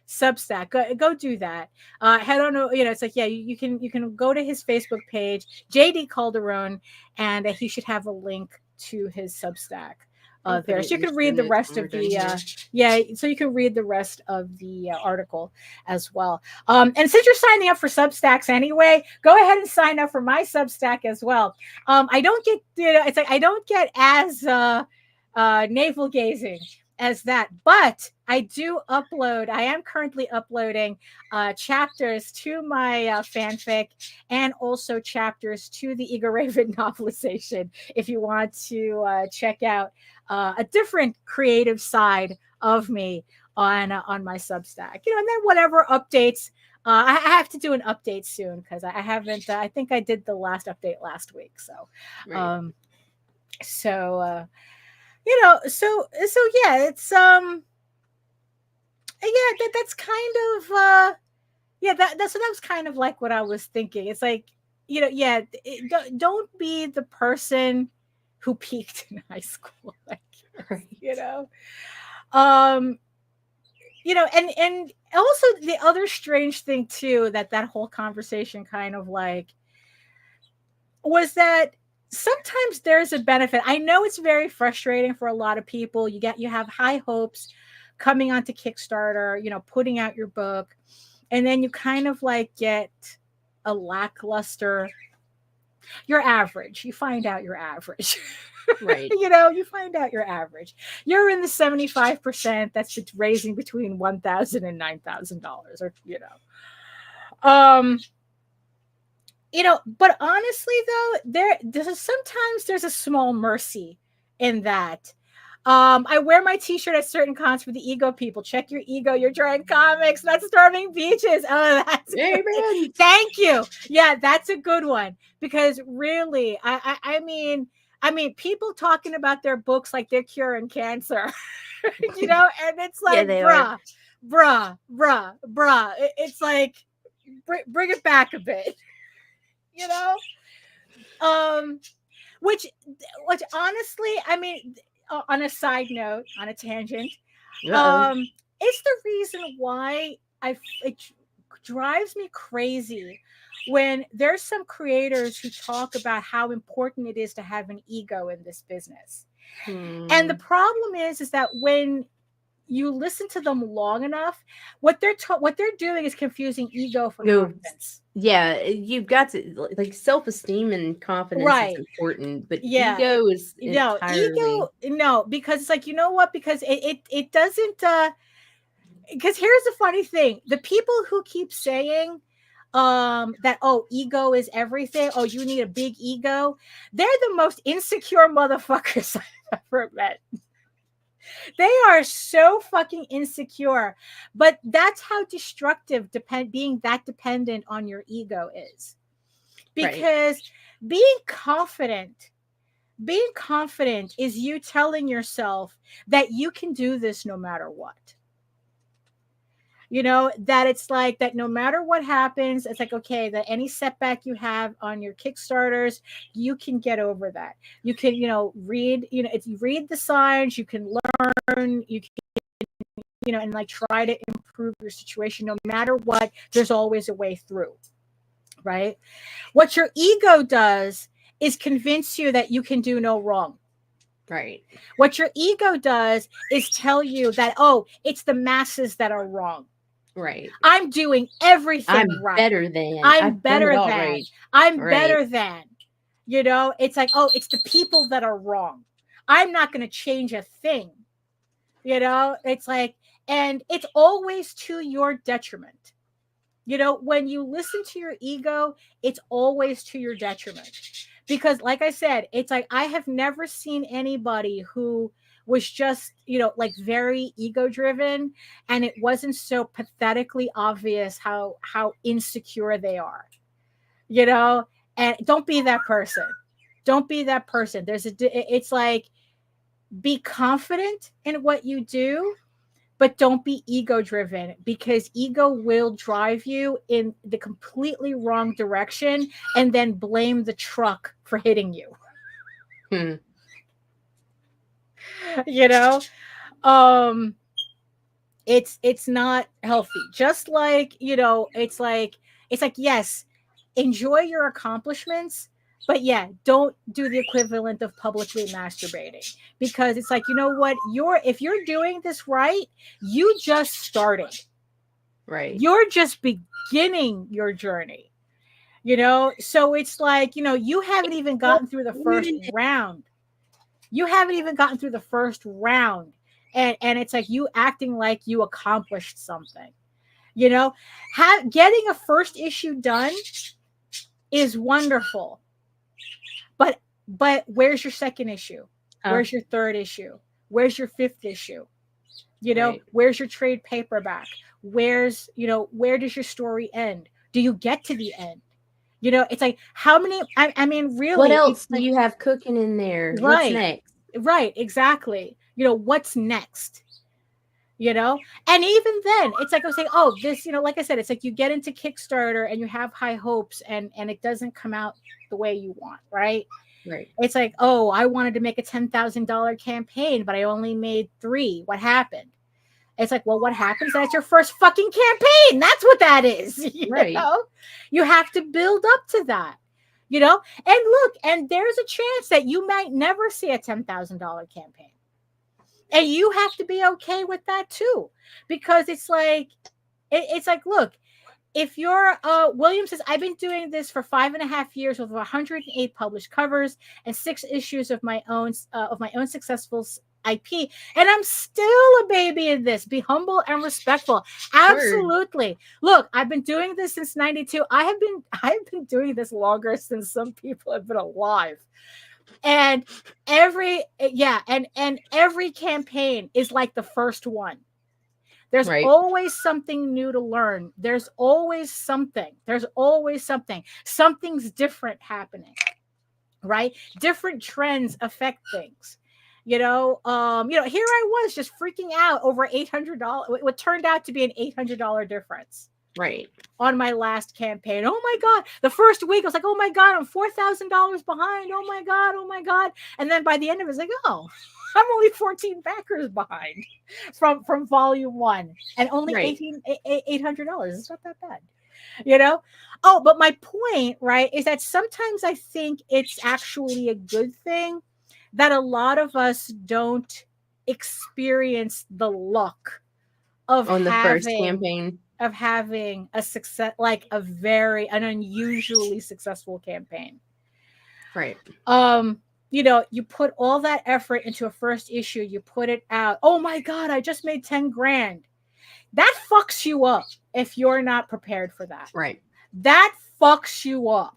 Substack. Go do that. Head on. It's like, yeah, you can go to his Facebook page, JD Calderon, and he should have a link to his Substack. There, so you can read the rest of the so you can read the rest of the article as well. And since you're signing up for Substacks anyway, go ahead and sign up for my Substack as well. I don't get, it's like I don't get as navel gazing as that, but I do upload. I am currently uploading chapters to my fanfic and also chapters to the Ego Raven novelization. If you want to check out a different creative side of me on my Substack, and then whatever updates. I have to do an update soon because I haven't. I think I did the last update last week. So, Right. so yeah, it's that's kind of so that was kind of like what I was thinking. It's like, don't be the person who peaked in high school, like, Right. And also the other strange thing too, that whole conversation kind of like was that sometimes there's a benefit. I know it's very frustrating for a lot of people. You have high hopes coming onto Kickstarter, putting out your book, and then you kind of like get a lackluster, you're average. You find out you're average. Right. You find out you're average. You're in the 75% that's raising between $1,000 and $9,000, or but honestly though, there's a small mercy in that. I wear my t-shirt at certain cons for the ego people. Check your ego. You're drawing comics, not storming beaches. Oh, that's Amen. Thank you. Yeah, that's a good one, because really, I mean, people talking about their books like they're curing cancer, and it's like, bruh. It's like, bring it back a bit, which honestly, I mean, on a side note, on a tangent, it's the reason why it drives me crazy when there's some creators who talk about how important it is to have an ego in this business. And the problem is that when you listen to them long enough, what they're doing is confusing ego for confidence. Yeah, you've got to, like, self-esteem and confidence is important, but ego is entirely... ego, because it's like, you know what? Because it doesn't. Because here's the funny thing: the people who keep saying that, oh, ego is everything, oh, you need a big ego, they're the most insecure motherfuckers I've ever met. They are so fucking insecure, but that's how destructive being that dependent on your ego is. Because being confident is you telling yourself that you can do this no matter what. That it's like that no matter what happens, it's like, okay, that any setback you have on your Kickstarters, you can get over that. You can, read, if you read the signs, you can learn, you can, and like try to improve your situation. No matter what, there's always a way through, right? What your ego does is convince you that you can do no wrong. Right. What your ego does is tell you that, oh, it's the masses that are wrong. Right. I'm doing everything right. Better than. I'm better than. Right. I'm better than. It's like, oh, it's the people that are wrong. I'm not going to change a thing. It's like, and it's always to your detriment. When you listen to your ego, it's always to your detriment. Because like I said, it's like, I have never seen anybody who was just, like very ego driven, and it wasn't so pathetically obvious how insecure they are, and don't be that person. Don't be that person. It's like, be confident in what you do, but don't be ego driven, because ego will drive you in the completely wrong direction and then blame the truck for hitting you. it's not healthy. Just like, it's like yes, enjoy your accomplishments, but yeah, don't do the equivalent of publicly masturbating, because it's like, you know what, if you're doing this right, you just started. Right. You're just beginning your journey. So it's like, you haven't even gotten through the first round. And it's like you acting like you accomplished something. Getting a first issue done is wonderful. But where's your second issue? Where's your third issue? Where's your fifth issue? Right. Where's your trade paperback? Where does your story end? Do you get to the end? It's like, how many, I mean, really, what else do you have cooking in there? Right. What's next? Right, exactly. What's next? And even then, it's like I was saying, oh, this, like I said, it's like you get into Kickstarter and you have high hopes and it doesn't come out the way you want, right? Right. It's like, oh, I wanted to make a $10,000 campaign, but I only made 3. What happened? It's like, well, what happens? That's your first fucking campaign. That's what that is. Right. You have to build up to that. And look, and there's a chance that you might never see a $10,000 campaign. And you have to be okay with that too. Because it's like, look, if you're William says, I've been doing this for 5.5 years with 108 published covers and 6 issues of my own successful IP, and I'm still a baby in this. Be humble and respectful. Absolutely. Look, I've been doing this since 92. I've been doing this longer since some people have been alive. And every campaign is like the first one. There's always something new to learn. There's always something. Something's different happening, right? Different trends affect things. Here I was just freaking out over $800. What turned out to be an $800 difference. Right. On my last campaign. Oh my God. The first week I was like, oh my God, I'm $4,000 behind. Oh my God. And then by the end of it, it's like, oh, I'm only 14 backers behind from volume 1 and only $800. It's not that bad. Oh, but my point, right, is that sometimes I think it's actually a good thing that a lot of us don't experience the luck of on the first campaign of having a success, like an unusually successful campaign. Right. You put all that effort into a first issue, you put it out. Oh my God, I just made 10 grand. That fucks you up if you're not prepared for that. Right. That fucks you up.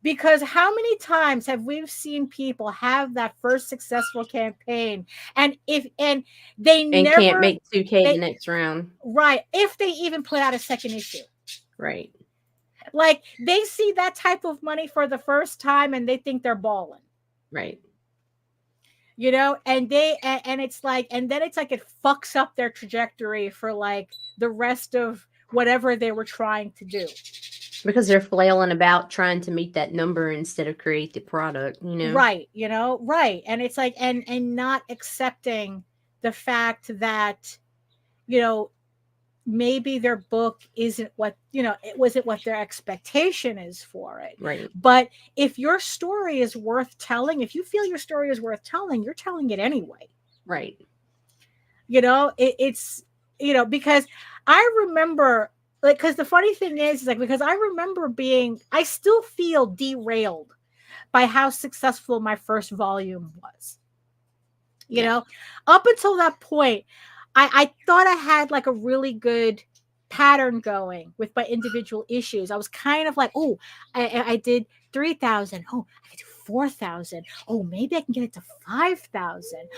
Because how many times have we seen people have that first successful campaign and they never can't make 2K the next round. Right. If they even put out a second issue. Right. Like they see that type of money for the first time and they think they're balling. Right. And it's like, and then it's like it fucks up their trajectory for like the rest of whatever they were trying to do. Because they're flailing about trying to meet that number instead of create the product, Right, right. And it's like, and not accepting the fact that, maybe their book isn't what, it wasn't what their expectation is for it. Right. But if your story is worth telling, if you feel your story is worth telling, you're telling it anyway. Right. It's, because I remember, like, because the funny thing is like, because I remember I still feel derailed by how successful my first volume was. Up until that point, I thought I had like a really good pattern going with my individual issues. I was kind of like, oh, I did 3,000. Oh, I could do 4,000. Oh, maybe I can get it to 5,000.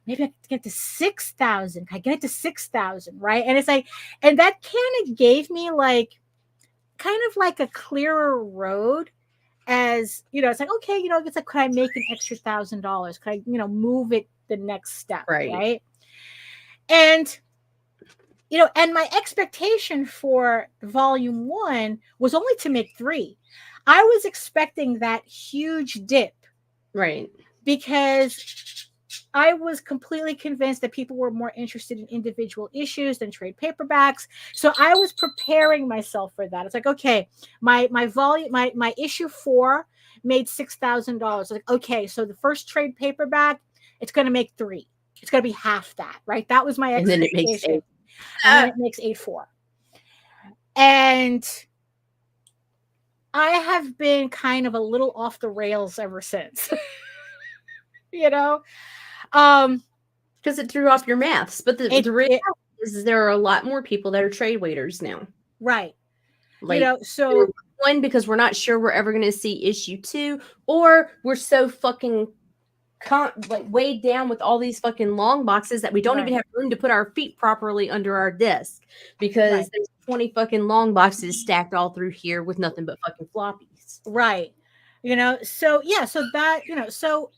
Maybe I can get it to 6,000. Can I get it to 6,000? Right. And it's like, and that kind of gave me like, kind of like a clearer road as, it's like, okay, it's like, could I make an extra $1,000? Could I, move it the next step? Right. And, and my expectation for volume 1 was only to make 3. I was expecting that huge dip. Right. Because I was completely convinced that people were more interested in individual issues than trade paperbacks. So I was preparing myself for that. It's like, okay, my volume, my issue 4 made $6,000. Like, okay, so the first trade paperback, it's going to make 3. It's going to be half that, right? That was my expectation. And then it makes 8. And then it makes 8.4. And I have been kind of a little off the rails ever since. You know? Because it threw off your maths. But the reality is there are a lot more people that are trade waiters now. Right. Like, you know, so 1, because we're not sure we're ever going to see issue 2, or we're so fucking like weighed down with all these fucking long boxes that we don't even have room to put our feet properly under our desk because there's 20 fucking long boxes stacked all through here with nothing but fucking floppies. Right. You know, so yeah, so that, you know, so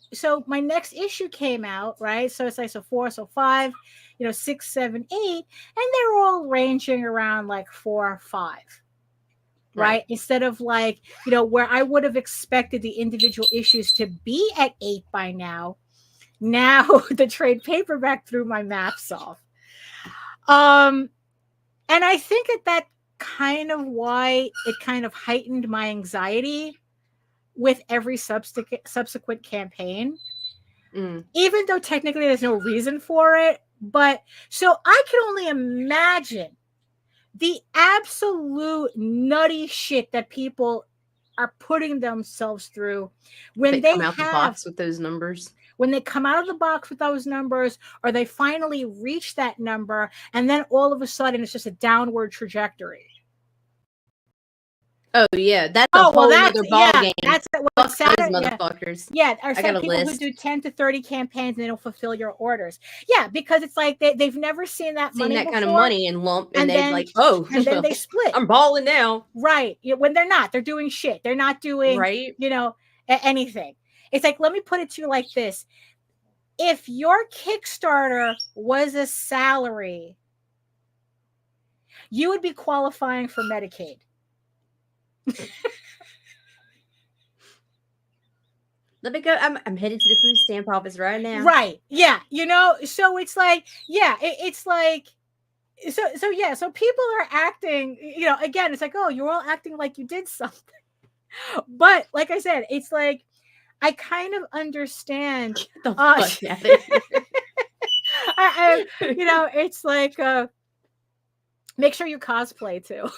my next issue came out, right? So it's like, so 4, so 5, you know, 6, 7, 8, and they're all ranging around like 4 or 5. Right. Instead of like, you know, where I would have expected the individual issues to be at 8 by now. Now the trade paperback threw my maths off. And I think that kind of why it kind of heightened my anxiety with every subsequent campaign. Even though technically there's no reason for it. But so I can only imagine the absolute nutty shit that people are putting themselves through when they come out the box with those numbers. When they come out of the box with those numbers, or they finally reach that number, and then all of a sudden it's just a downward trajectory. Oh yeah, that's a whole other ball game. That's what Saturday, motherfuckers. Yeah, or some people who do 10 to 30 campaigns and they don't fulfill your orders. Yeah, because it's like they've never seen that money before, kind of money and lump, and they're like, and then they split. I'm balling now, right? When they're not, they're doing shit. They're not doing you know, anything. It's like, let me put it to you like this: if your Kickstarter was a salary, you would be qualifying for Medicaid. Let me go. I'm headed to the food stamp office right now. Right. Yeah. You know, so it's like, yeah, it's like, so people are acting, you know, again, it's like, oh, you're all acting like you did something. But like I said, it's like, I kind of understand. Get the fuck out of here. You know, it's like, make sure you cosplay too.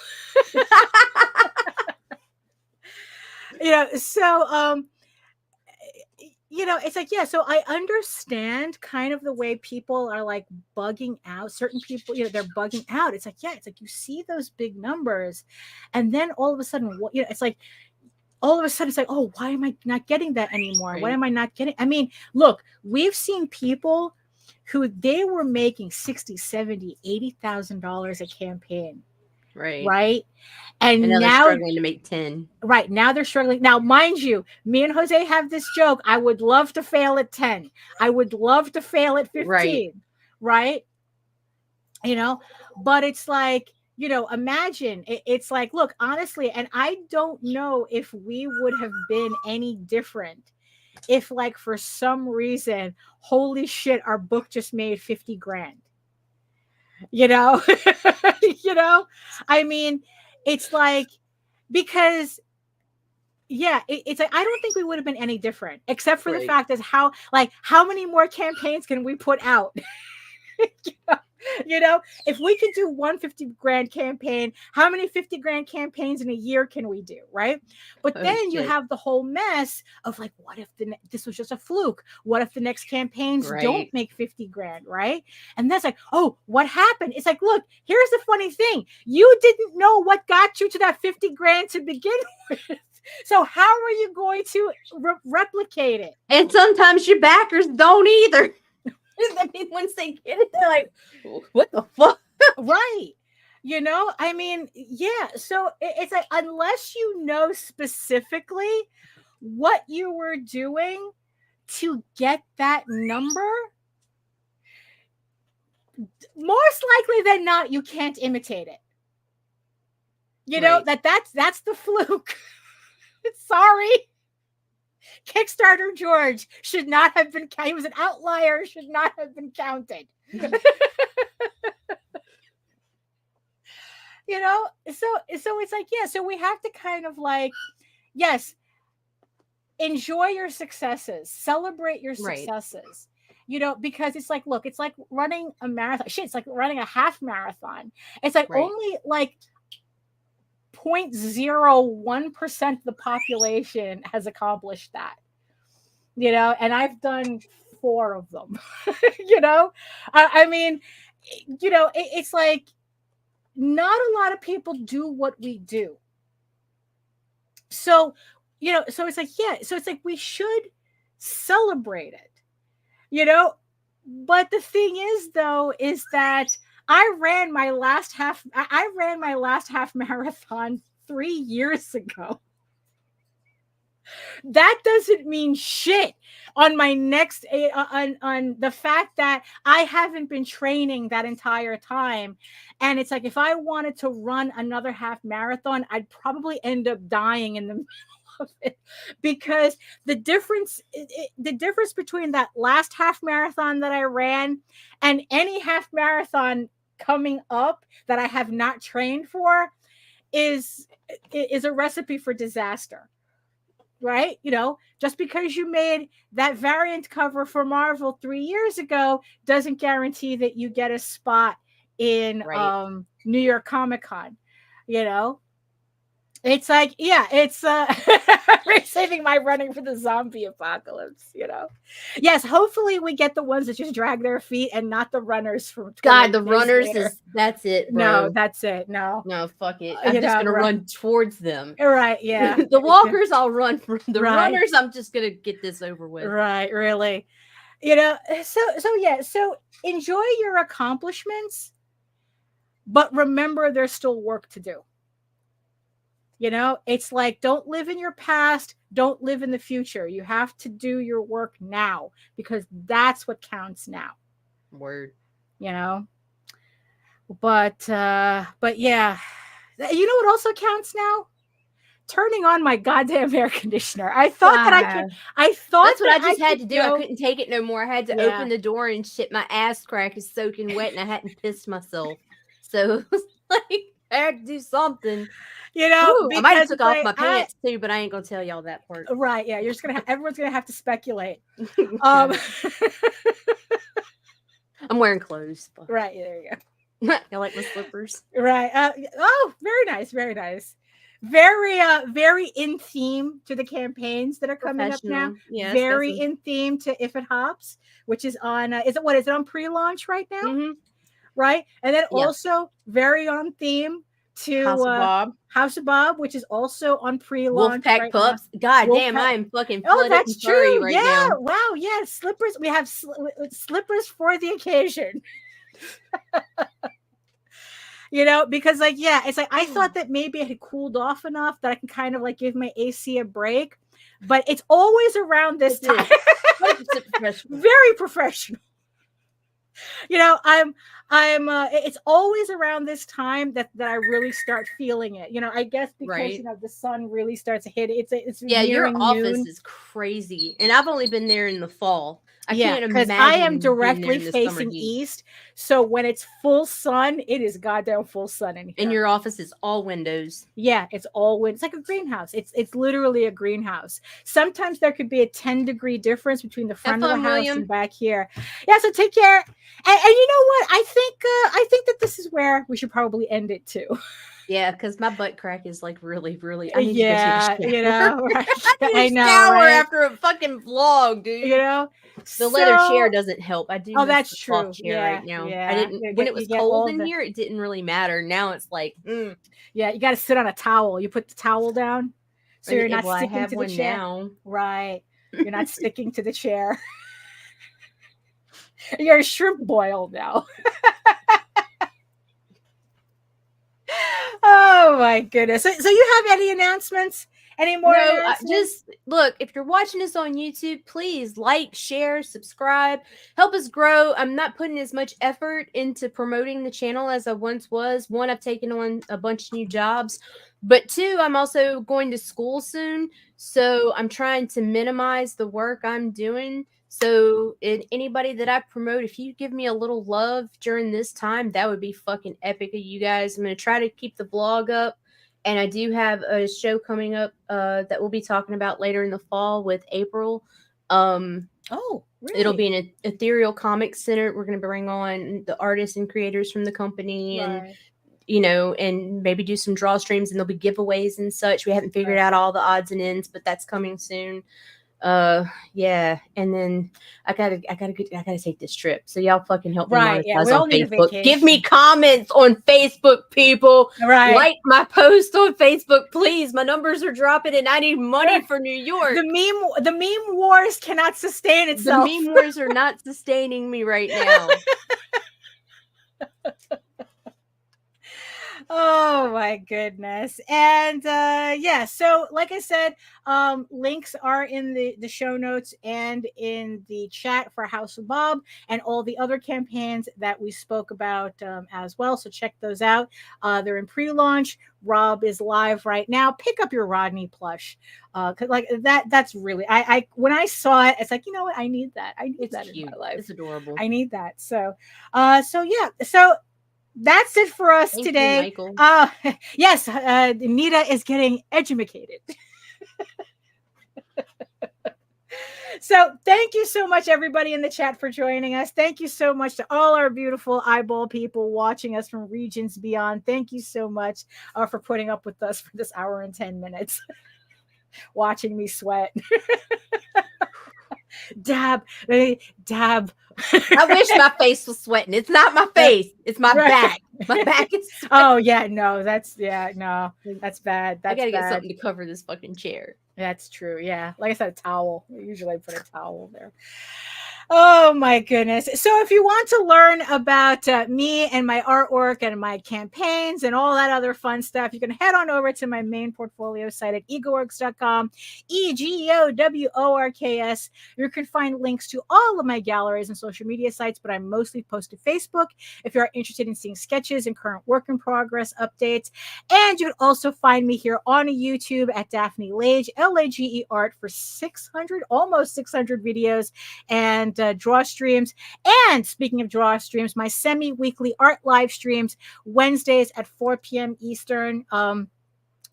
You know, so you know, it's like, yeah, so I understand kind of the way people are like bugging out. Certain people, you know, they're bugging out. It's like, yeah, it's like you see those big numbers, and then all of a sudden, you know, it's like all of a sudden it's like, oh, why am I not getting that anymore? Right. Why am I not getting? I mean, look, we've seen people who they were making $60,000, $70,000, $80,000 a campaign. Right. And now they're struggling to make 10. Right. Now they're struggling. Now, mind you, me and Jose have this joke. I would love to fail at 10. I would love to fail at 15. Right. You know, but it's like, you know, imagine it's like, look, honestly, and I don't know if we would have been any different if, like, for some reason, holy shit, our book just made 50 grand. You know, you know, I mean, it's like, because, yeah, it's like, I don't think we would have been any different, except for the fact is how many more campaigns can we put out? You know, if we could do one 50 grand campaign, how many 50 grand campaigns in a year can we do? Right. But then you have the whole mess of like, what if this was just a fluke? What if the next campaigns don't make 50 grand? Right. And that's like, oh, what happened? It's like, look, here's the funny thing. You didn't know what got you to that 50 grand to begin with. So how are you going to replicate it? And sometimes your backers don't either. I mean, once they get it, they're like, what the fuck? Right. You know, I mean, yeah. So it's like, unless you know specifically what you were doing to get that number, most likely than not, you can't imitate it. You know, that's the fluke. Sorry. Kickstarter George should not have been. He was an outlier. Should not have been counted. You know, so it's like, yeah. So we have to kind of like, yes, enjoy your successes, celebrate your Right. successes. You know, because it's like, look, it's like running a marathon. Shit, it's like running a half marathon. It's like Right. only like 0.01% of the population has accomplished that. You know, and I've done 4 of them. You know, I mean, you know, it's like not a lot of people do what we do. So, you know, so it's like, yeah, so it's like we should celebrate it. You know, but the thing is, though, is that I ran my last half marathon 3 years ago. That doesn't mean shit on my next on the fact that I haven't been training that entire time. And it's like, if I wanted to run another half marathon, I'd probably end up dying in the middle of it, because the difference between that last half marathon that I ran and any half marathon coming up that I have not trained for is a recipe for disaster. Right? You know, just because you made that variant cover for Marvel 3 years ago doesn't guarantee that you get a spot in Right. New York Comic Con. You know, it's like, yeah, it's saving my running for the zombie apocalypse. You know, yes, hopefully we get the ones that just drag their feet and not the runners from God, 20 the days runners later. that's it, bro. No, that's it. No, fuck it. You I'm just know, gonna right. run towards them. Right? Yeah, The walkers, I'll run from the Right. runners. I'm just gonna get this over with. Right, really. You know, so yeah, so enjoy your accomplishments, but remember there's still work to do. You know, it's like, don't live in your past, don't live in the future. You have to do your work now, because that's what counts now. Word. You know, but yeah, you know what also counts now? Turning on my goddamn air conditioner. I thought that I could. I thought That's what I that just had to could do. I go- couldn't take it no more. I had to Yeah. open the door and shit. My ass crack is soaking wet, and I hadn't pissed myself. So it was like I had to do something. You know, Ooh, I might have because took off like, my pants too, but I ain't gonna tell y'all that part. Right? Yeah, you're just gonna. Everyone's gonna have to speculate. I'm wearing clothes. Fuck. Right. There you go. I like my slippers. Right. Oh, very nice. Very nice. Very in theme to the campaigns that are coming up now. Professional. Yeah. Very in theme to If It Hops, which is on. Is it on pre-launch right now? Mm-hmm. Right. And then Yeah. also very on theme to House of Bob. House of Bob, which is also on pre-launch. Wolfpack right pups. God Wolfpack- damn, I am fucking Oh, flooded that's and furry true. right Yeah. now. Wow. Yeah. Slippers. We have slippers for the occasion. You know, because like, yeah, it's like I thought that maybe it had cooled off enough that I can kind of like give my AC a break, but it's always around this It is. time. 100% professional. Very professional. You know, it's always around this time that I really start feeling it. You know, I guess because Right. you know the sun really starts to hit it. It's Yeah, your nearing office noon. is crazy, and I've only been there in the fall. I Yeah, can't because imagine I am being there directly in the summer facing heat. east, so when it's full sun, it is goddamn full sun in here. And your office is all windows. Yeah, it's all wind. It's like a greenhouse. It's literally a greenhouse. Sometimes there could be a 10-degree difference between the front of the fun, house William. and back here. Yeah, so take care. And you know what? I think that this is where we should probably end it too. Yeah, because my butt crack is like really, really. I need Yeah, to go take a you shower. know, right? I need I a know, shower right? after a fucking vlog, dude. You know, The leather chair So- doesn't help. I do. Oh, miss that's the soft true. chair Yeah, right now. yeah. I didn't You when get- it was you get all cold in the- here. It didn't really matter. Now it's like, Yeah, you got to sit on a towel. You put the towel down, so you're not well, I sticking have to the one chair. now. Right. You're not sticking to the chair. You're a shrimp boil now. Oh my goodness. So you have any announcements? Any more? No, announcements? just look, if you're watching this on YouTube, please like, share, subscribe, help us grow. I'm not putting as much effort into promoting the channel as I once was. One, I've taken on a bunch of new jobs, but two, I'm also going to school soon. So I'm trying to minimize the work I'm doing. So anybody that I promote, if you give me a little love during this time, that would be fucking epic of you guys. I'm going to try to keep the vlog up. And I do have a show coming up that we'll be talking about later in the fall with April. Oh, really? It'll be an ethereal comic center. We're going to bring on the artists and creators from the company and, you know, and maybe do some draw streams, and there'll be giveaways and such. We haven't figured out all the odds and ends, but that's coming soon. Yeah, and then I gotta take this trip, so y'all fucking help me monetize we all on need a Facebook. vacation. Give me comments on Facebook, people. Like my post on Facebook, please. My numbers are dropping and I need money for New York. The meme wars cannot sustain itself. The meme wars are not sustaining me right now. Oh my goodness. And yeah, so like I said, links are in the show notes and in the chat for House of Bob and all the other campaigns that we spoke about as well. So check those out. They're in pre-launch. Rob is live right now. Pick up your Rodney plush. Cause like that's really I when I saw it, it's like, you know what? I need that. I need that in my life. It's adorable. I need that. So yeah. So that's it for us today. You, Michael. Yes, Nita is getting educated. So thank you so much, everybody in the chat, for joining us. Thank you so much to all our beautiful eyeball people watching us from regions beyond. Thank you so much for putting up with us for this hour and 10 minutes, watching me sweat. Dab. I wish my face was sweating. It's not my face. It's my back. My back is sweating. Oh yeah, no, that's bad. That's I gotta bad. get something to cover this fucking chair. That's true. Yeah. Like I said, a towel. Usually I put a towel there. Oh my goodness. So if you want to learn about me and my artwork and my campaigns and all that other fun stuff, you can head on over to my main portfolio site at egoworks.com, EGOWORKS. You can find links to all of my galleries and social media sites, but I mostly post to Facebook if you're interested in seeing sketches and current work in progress updates. And you can also find me here on YouTube at Daphne Lage, Lage Art, for almost 600 videos and draw streams. And speaking of draw streams, my semi-weekly art live streams Wednesdays at 4 p.m. Eastern.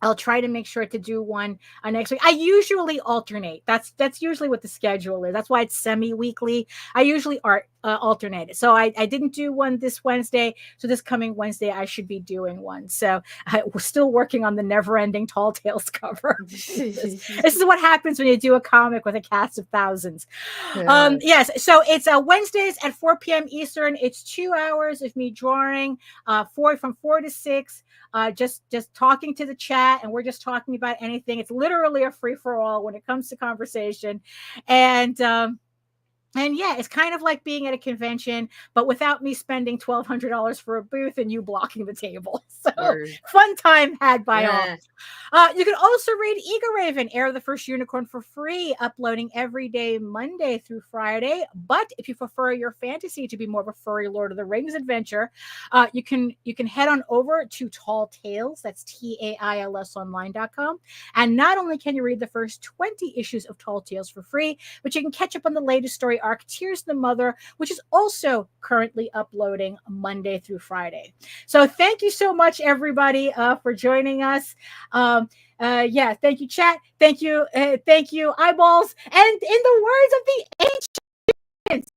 I'll try to make sure to do one next week. I usually alternate. That's usually what the schedule is. That's why it's semi-weekly. I usually alternate it. So I didn't do one this Wednesday. So this coming Wednesday, I should be doing one. So we're still working on the never-ending Tall Tales cover. This is what happens when you do a comic with a cast of thousands. Yes. So it's Wednesdays at 4 p.m. Eastern. It's 2 hours of me drawing from 4 to 6. Just talking to the chat, and we're just talking about anything. It's literally a free-for-all when it comes to conversation. And yeah, it's kind of like being at a convention, but without me spending $1,200 for a booth and you blocking the table. So fun time had by all. You can also read Ego Raven, Heir of the First Unicorn, for free, uploading every day, Monday through Friday. But if you prefer your fantasy to be more of a furry Lord of the Rings adventure, you can head on over to Tall Tales. That's TAILS online.com. And not only can you read the first 20 issues of Tall Tales for free, but you can catch up on the latest story arc, Tears of the Mother, which is also currently uploading Monday through Friday. So thank you so much, everybody, for joining us. Yeah, thank you, chat. Thank you, eyeballs. And in the words of the ancients,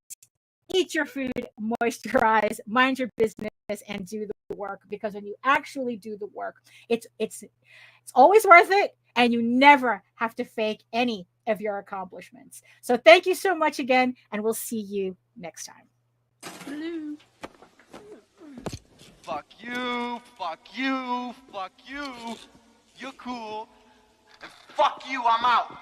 eat your food, moisturize, mind your business, and do the work. Because when you actually do the work, it's always worth it, and you never have to fake any of your accomplishments. So thank you so much again, and we'll see you next time. Hello. Fuck you, fuck you, fuck you. You're cool. And fuck you, I'm out.